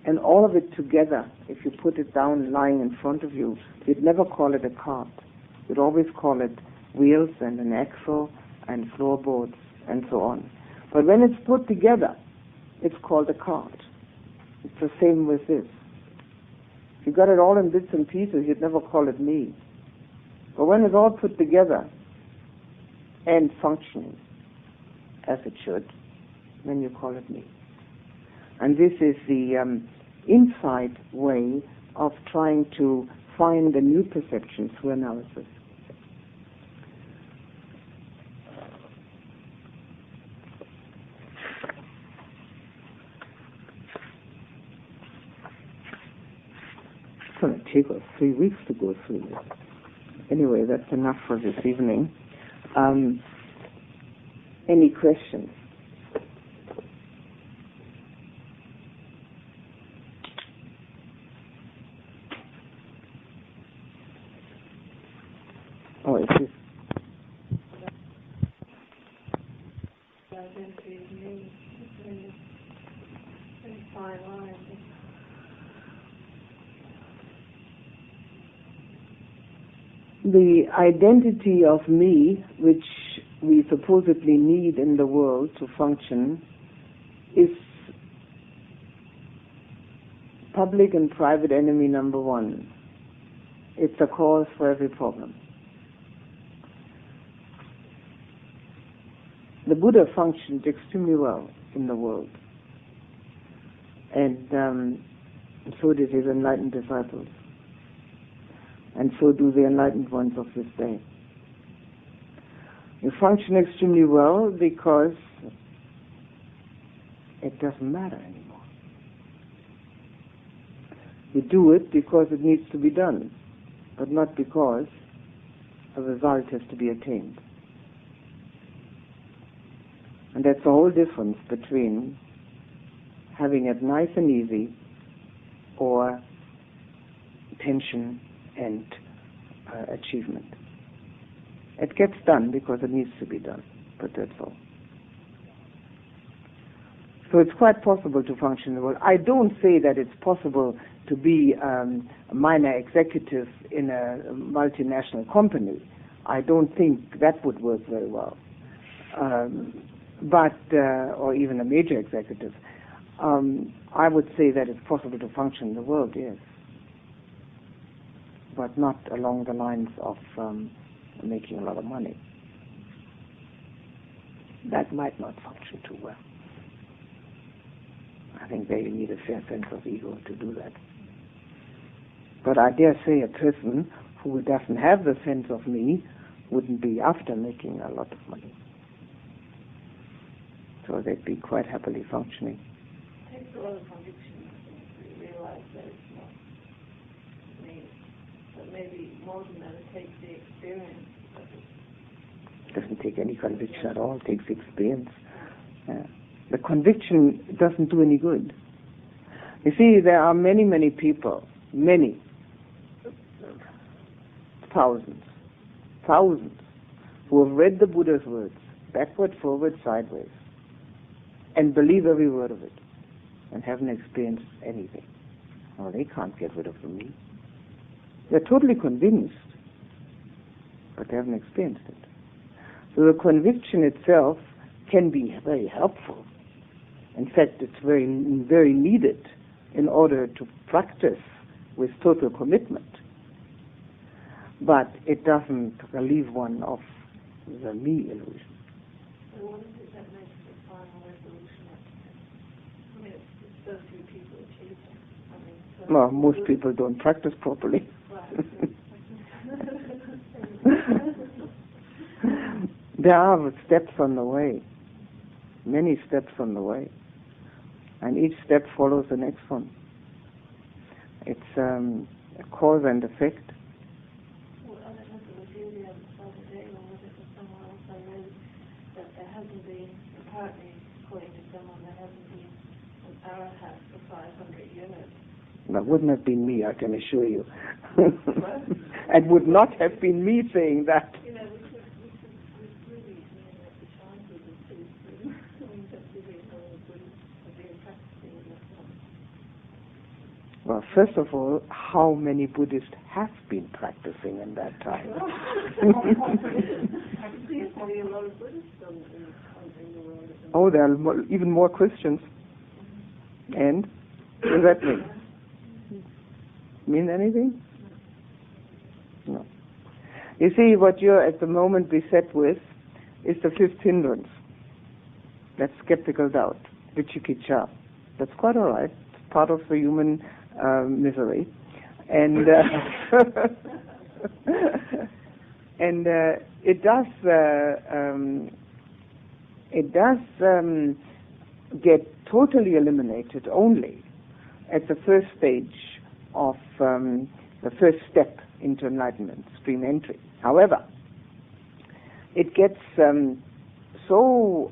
And all of it together, if you put it down lying in front of you, you'd never call it a cart. You'd always call it wheels and an axle and floorboards and so on. But when it's put together, it's called a cart. It's the same with this. If you got it all in bits and pieces, you'd never call it me. But when it's all put together and functioning as it should, then you call it me. And this is the insight way of trying to find a new perception through analysis. It's going to take us 3 weeks to go through this. Anyway, that's enough for this evening. Any questions? Oh, is this? The identity of me, which we supposedly need in the world to function, is public and private enemy number one. It's a cause for every problem. The Buddha functioned extremely well in the world, and so did his enlightened disciples. And so do the enlightened ones of this day. You function extremely well because it doesn't matter anymore. You do it because it needs to be done, but not because a result has to be attained. And that's the whole difference between having it nice and easy or tension and achievement. It gets done because it needs to be done, but that's all. So it's quite possible to function in the world. I don't say that it's possible to be a minor executive in a multinational company. I don't think that would work very well. Or even a major executive. I would say that it's possible to function in the world, yes, but not along the lines of making a lot of money. That might not function too well. I think there you need a fair sense of ego to do that. But I dare say a person who doesn't have the sense of me wouldn't be after making a lot of money. So they'd be quite happily functioning. It takes a lot of conviction to realize that it's not me. But maybe more than that, it takes the experience of it. It doesn't take any conviction at all. It takes experience. The conviction doesn't do any good. You see, there are many, many people, many, thousands, who have read the Buddha's words, backward, forward, sideways, and believe every word of it, and haven't experienced anything. Oh, they can't get rid of the me. They're totally convinced, but they haven't experienced it. So the conviction itself can be very helpful. In fact, it's very, very needed in order to practice with total commitment. But it doesn't relieve one of the me illusion. So what is it that makes the final resolution? I mean, it's so few people achieve it. Well, most people don't practice properly. There are steps on the way, many steps on the way, and each step follows the next one. It's a cause and effect. Well, I don't know if it was you the other apparently, according to someone, there hasn't been an arahat for 500 years. That wouldn't have been me, I can assure you. It would not have been me saying that. You know, we really, at the chances of this, considering how the Buddhists have been practicing in this one. Well, first of all, how many Buddhists have been practicing in that time? There seems to be a lot of Buddhists in the world at the moment. Oh, there are even more Christians. And what does that mean? Mean anything? No. You see, what you're at the moment beset with is the fifth hindrance. That's skeptical doubt, vicikiccha. That's quite all right. It's part of the human misery. And and it does get totally eliminated only at the first stage of the first step into enlightenment, stream entry. However, it gets so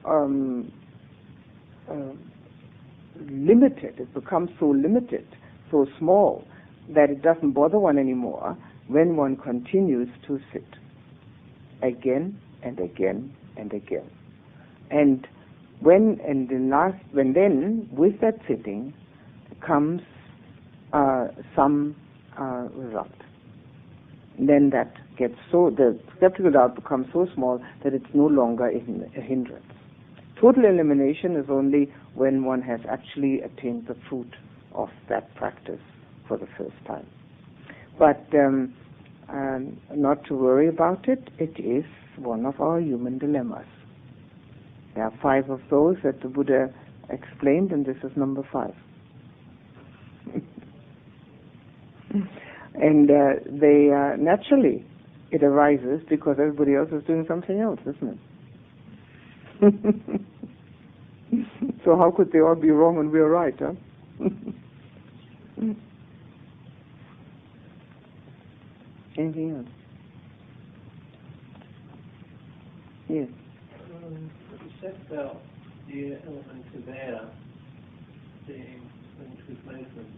limited, it becomes so limited, so small, that it doesn't bother one anymore when one continues to sit again and again and again. And then with that sitting comes some result. Then that gets the skeptical doubt becomes so small that it's no longer a hindrance. Total elimination is only when one has actually attained the fruit of that practice for the first time. But not to worry about it, it is one of our human dilemmas. There are 5 of those that the Buddha explained, and this is number 5. And they naturally, it arises because everybody else is doing something else, isn't it? So how could they all be wrong and we're right, huh? Anything else? Yes. You said about the element of air being linked with movement,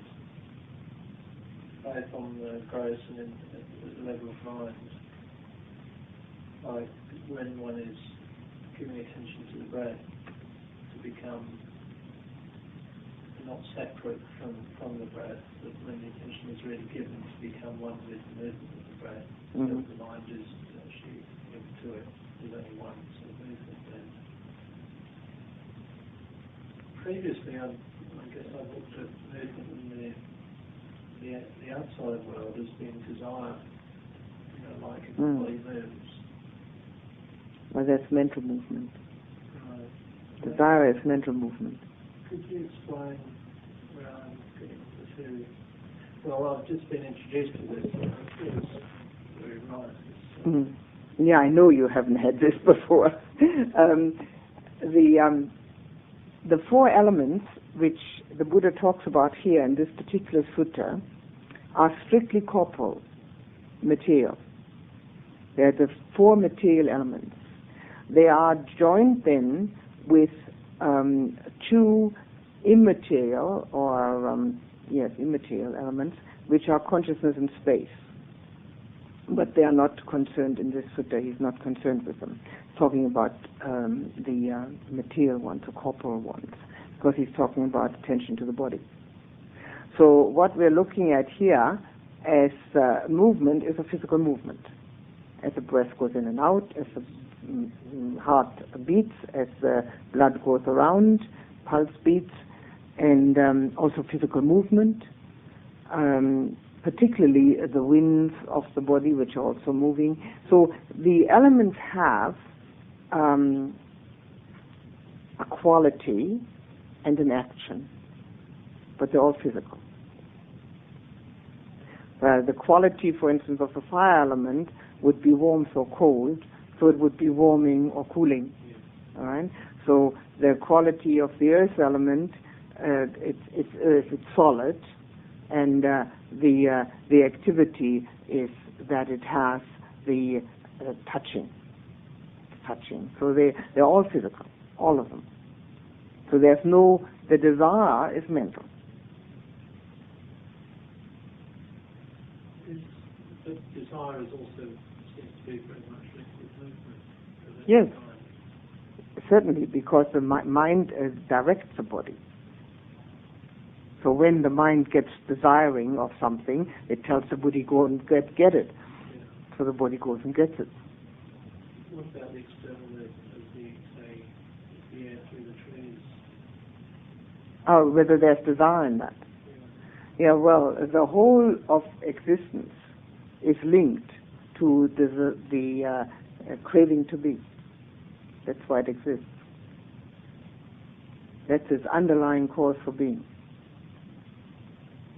both on the gross and at the level of mind. Like when one is giving attention to the breath, to become not separate from the breath, but when the attention is really given to become one with the movement of the breath, so the mind is actually linked to it. There's only one sort of movement then. Previously, I guess I looked at movement in the outside world as being desire, like if the body moves. Well, that's mental movement. Desire is mental movement. Could you explain where I'm getting to? Well, I've just been introduced to this, so it's very right. Yeah, I know you haven't had this before. The 4 elements which the Buddha talks about here in this particular sutta are strictly corporal, material. They're the 4 material elements. They are joined then with 2 immaterial immaterial elements, which are consciousness and space. But they are not concerned in this sutta. He's not concerned with them. He's talking about the material ones, the corporal ones, because he's talking about attention to the body. So what we're looking at here as movement is a physical movement. As the breath goes in and out, as the heart beats, as the blood goes around, pulse beats, and also physical movement, particularly the winds of the body, which are also moving. So the elements have a quality and an action, but they're all physical. The quality, for instance, of the fire element would be warmth or cold, so it would be warming or cooling. All right. So the quality of the earth element, it's earth, it's solid, and the activity is that it has the touching. So they're all physical, all of them. So the desire is mental. But desire is also seems to be very much linked with movement. Yes, certainly, because the mind directs the body. So when the mind gets desiring of something, it tells the body, go and get it. Yeah. So the body goes and gets it. What about the external, as the, say, the air through the trees? Oh, whether there's desire in that. Yeah, well, the whole of existence is linked to the craving to be. That's why it exists. That's its underlying cause for being.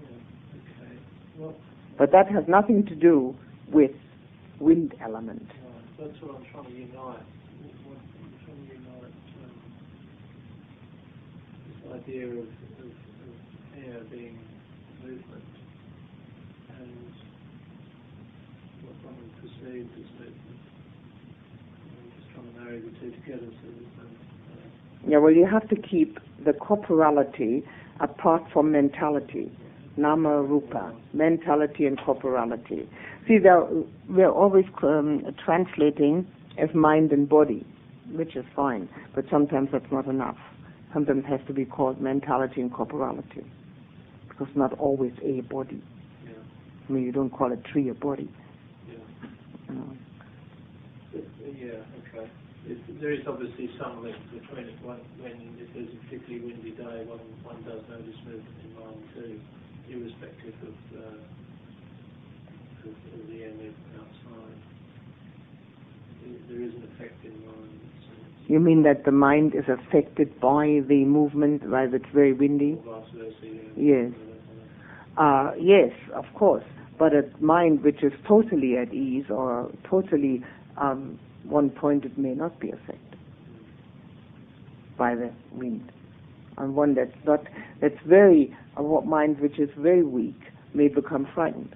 Yeah, okay. Well, But that has nothing to do with wind element. that's what I'm trying to unite. What I'm trying to unite this idea of air being movement and what one perceived as movement. I'm just trying to marry the two together so that Yeah, well, you have to keep the corporality apart from mentality. Nama, rupa, mentality and corporality. See, we're always translating as mind and body, which is fine, but sometimes that's not enough. Sometimes it has to be called mentality and corporality, because not always a body. yeah. I mean, you don't call a tree a body. Yeah. Yeah, okay. There is obviously some link between it. When if there's a particularly windy day, one does notice movement in mind too, irrespective of the air movement outside. There is an effect in mind. You mean that the mind is affected by the movement, while it's very windy? Or vice versa, yeah. Yes. Yes, of course. But a mind which is totally at ease or totally one point, it may not be affected by the wind. And one that's very, a mind which is very weak may become frightened.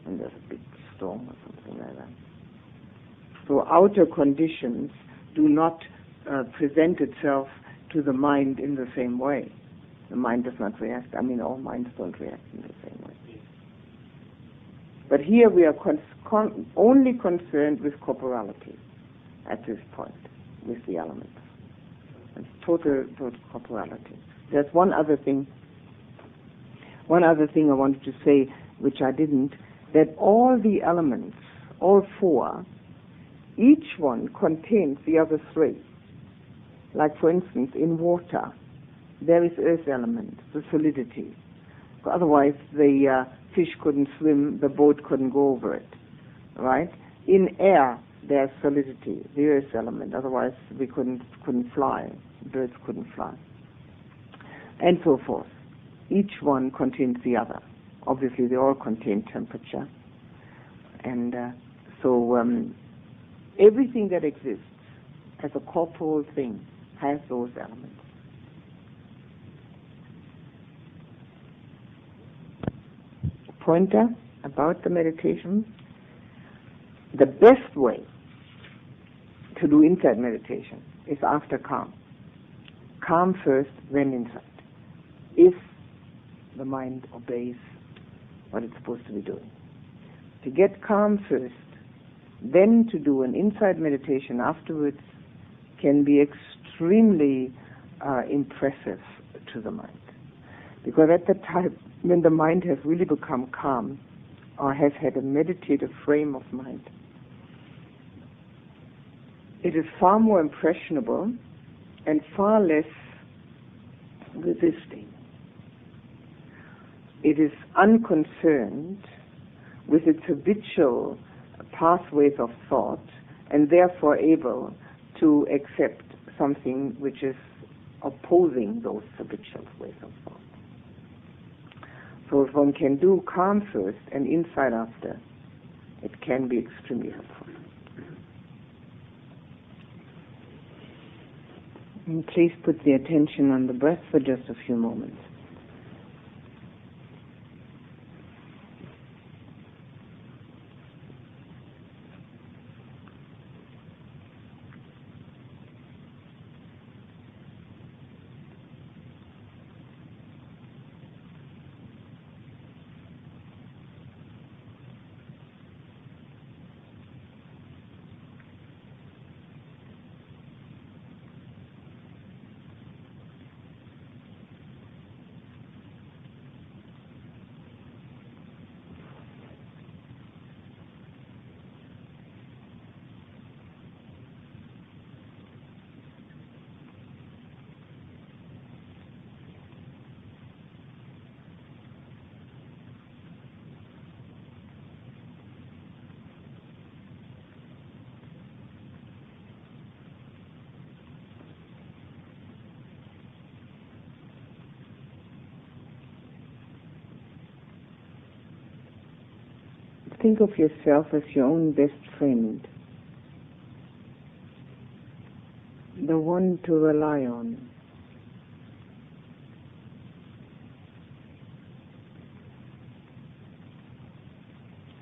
And there's a big storm or something like that. So outer conditions do not present itself to the mind in the same way. The mind does not react. I mean, all minds don't react in the same way. But here we are only concerned with corporality at this point, with the elements. It's total corporality. There's one other thing I wanted to say, which I didn't, that all the elements, all four, each one contains the other three. Like, for instance, in water, there is earth element, the solidity. Otherwise, the fish couldn't swim, the boat couldn't go over it, right? In air, there's solidity, the earth element. Otherwise, we couldn't fly, birds couldn't fly, and so forth. Each one contains the other. Obviously, they all contain temperature, and so everything that exists as a corporal thing has those elements. Pointer about the meditation: the best way to do insight meditation is after calm. Calm first, then insight, if the mind obeys what it's supposed to be doing. To get calm first, then to do an insight meditation afterwards can be extremely impressive to the mind. Because at the time when the mind has really become calm or has had a meditative frame of mind, it is far more impressionable and far less resisting. It is unconcerned with its habitual pathways of thought and therefore able to accept something which is opposing those habitual ways of thought. So if one can do calm first and insight after, it can be extremely helpful. And please put the attention on the breath for just a few moments. Think of yourself as your own best friend, the one to rely on.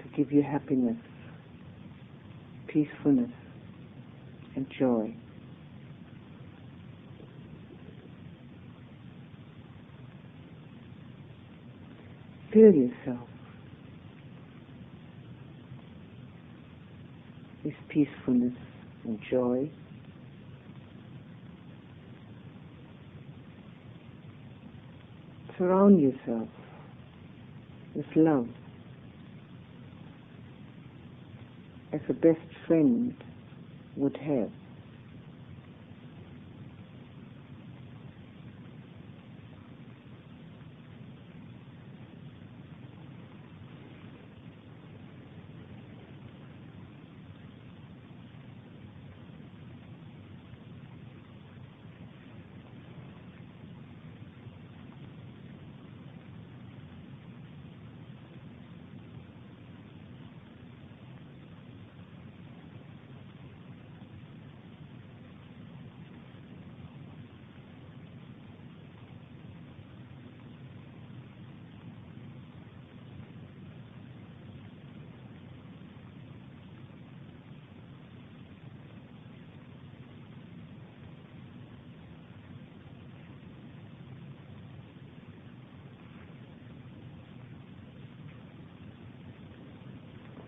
To give you happiness, peacefulness, and joy. Fill yourself with peacefulness and joy. Surround yourself with love as a best friend would have.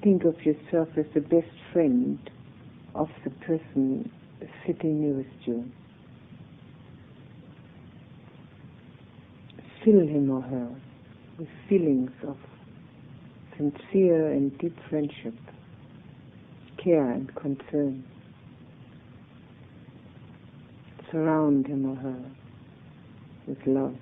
Think of yourself as the best friend of the person sitting nearest you. Fill him or her with feelings of sincere and deep friendship, care and concern. Surround him or her with love.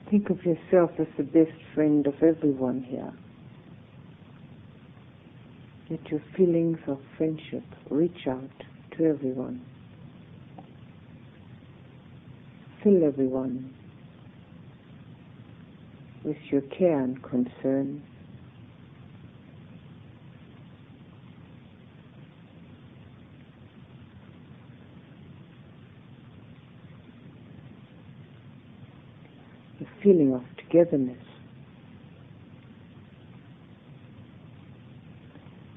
Think of yourself as the best friend of everyone here. Let your feelings of friendship reach out to everyone. Fill everyone with your care and concern. The feeling of togetherness,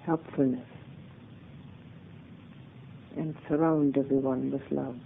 helpfulness, and surround everyone with love.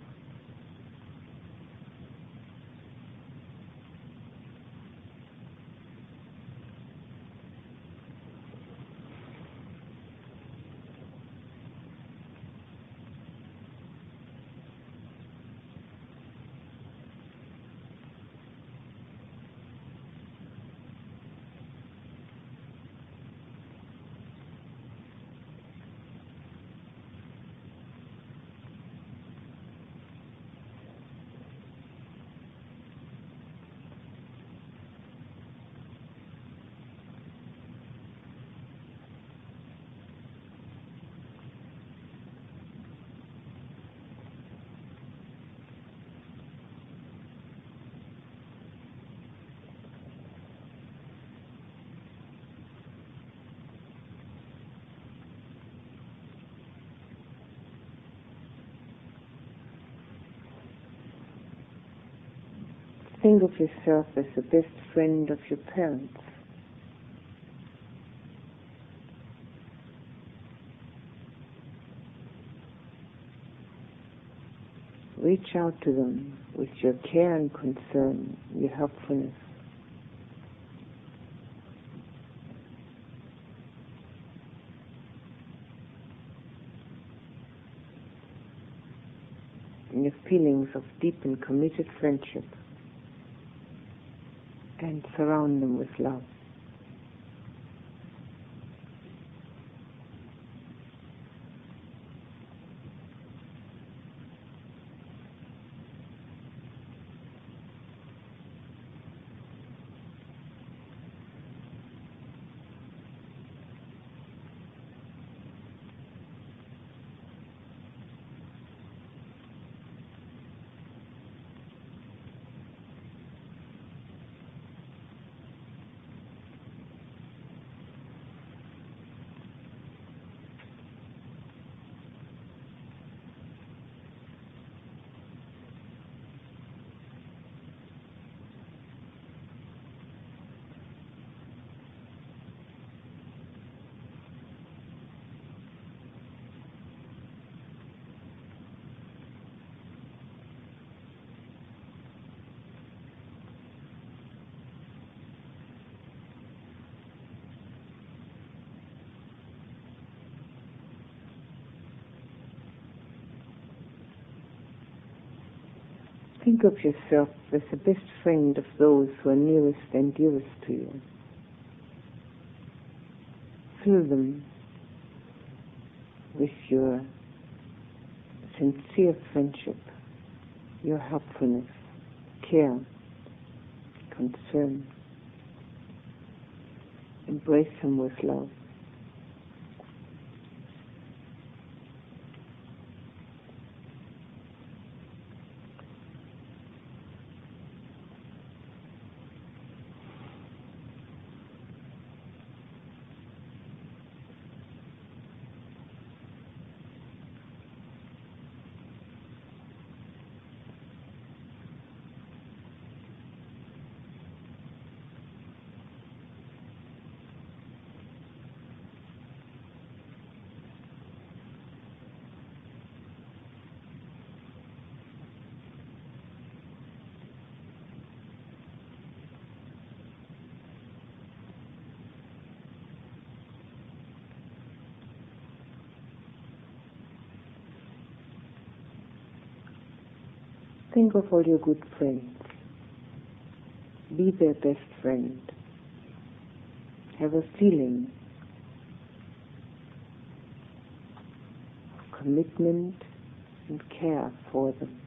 Think of yourself as the best friend of your parents. Reach out to them with your care and concern, your helpfulness. And your feelings of deep and committed friendship, and surround them with love. Think of yourself as the best friend of those who are nearest and dearest to you. Fill them with your sincere friendship, your helpfulness, care, concern. Embrace them with love. Think of all your good friends. Be their best friend. Have a feeling of commitment and care for them.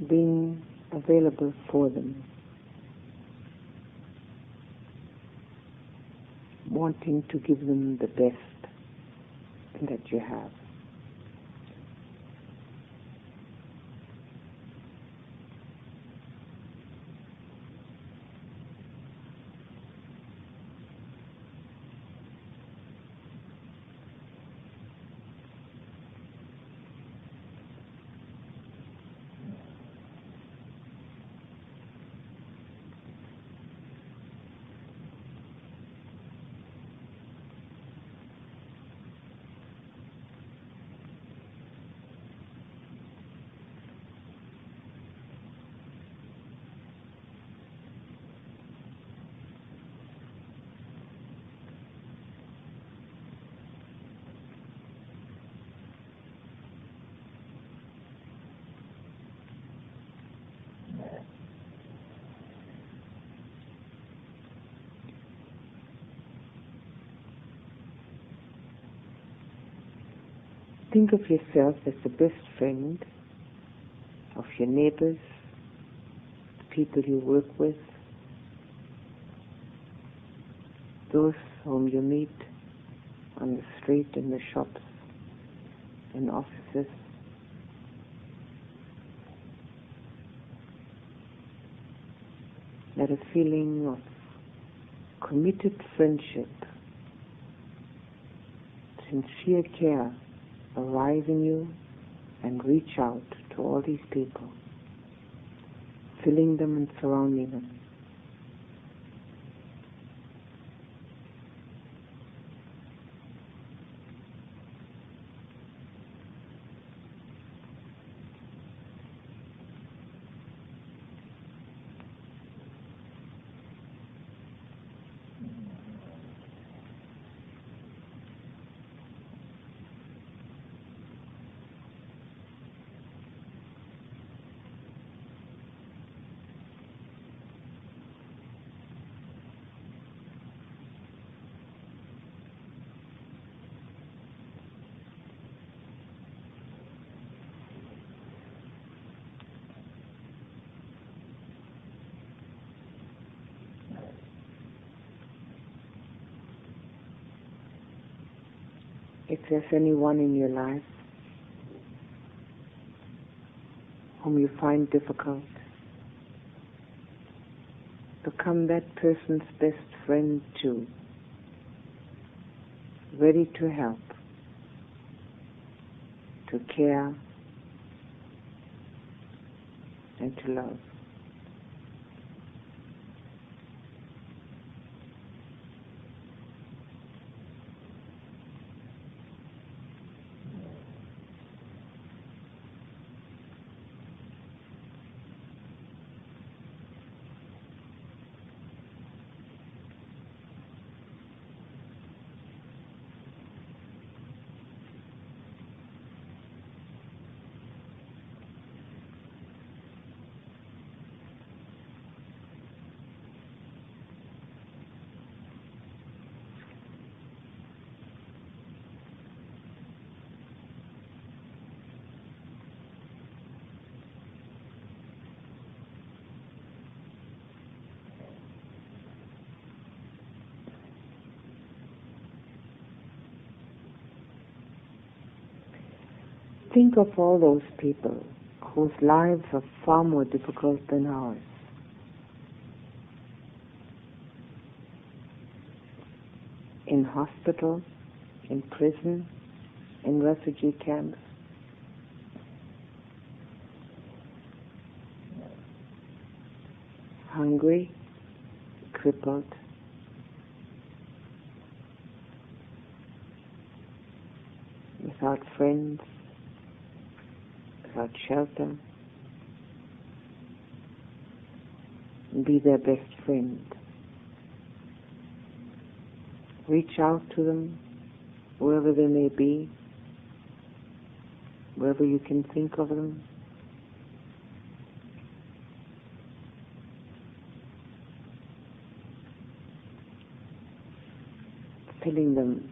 Being available for them. Wanting to give them the best that you have. Think of yourself as the best friend of your neighbors, the people you work with, those whom you meet on the street, in the shops, in offices. Let a feeling of committed friendship, sincere care arise in you and reach out to all these people, filling them and surrounding them. If there's anyone in your life whom you find difficult, become that person's best friend too, ready to help, to care, and to love. Think of all those people whose lives are far more difficult than ours. In hospital, in prison, in refugee camps. Hungry, crippled, without friends, without shelter. Be their best friend. Reach out to them, wherever they may be, wherever you can think of them. Filling them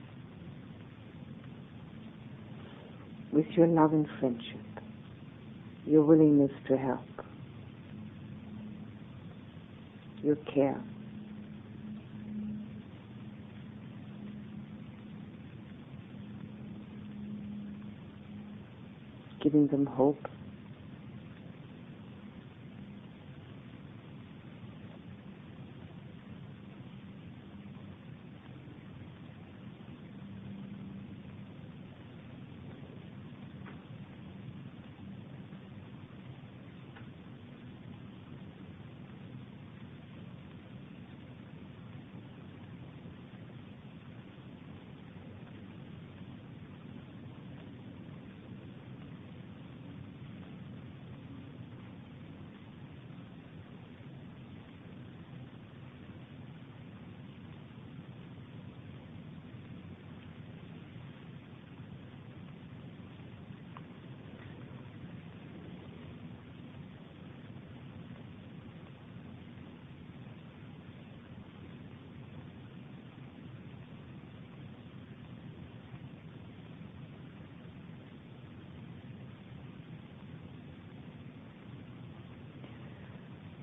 with your love and friendship, your willingness to help, your care. Giving them hope.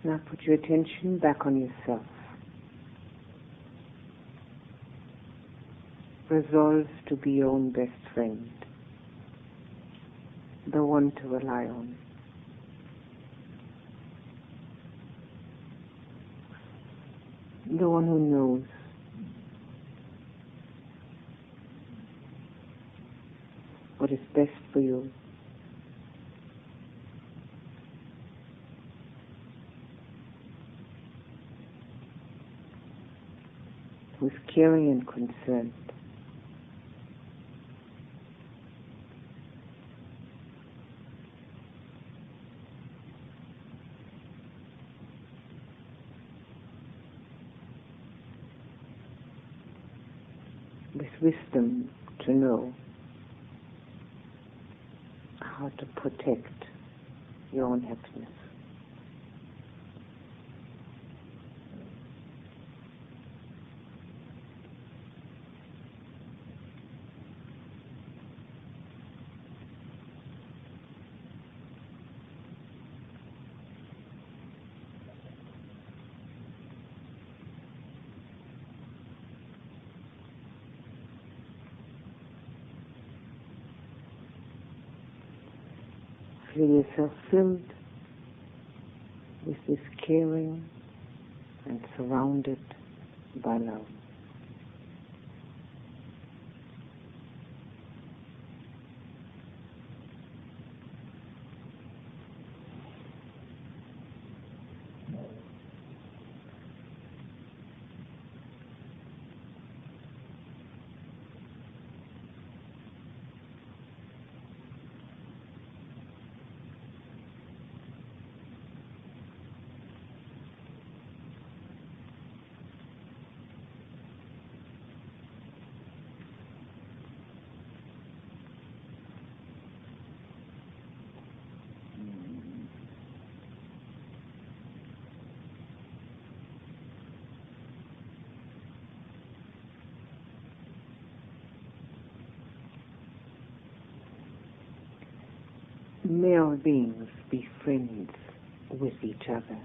Now put your attention back on yourself. Resolve to be your own best friend, the one to rely on. The one who knows what is best for you. Who's caring and concerned. With wisdom to know how to protect your own happiness. Feel yourself filled with this caring and surrounded by love. May our beings be friends with each other.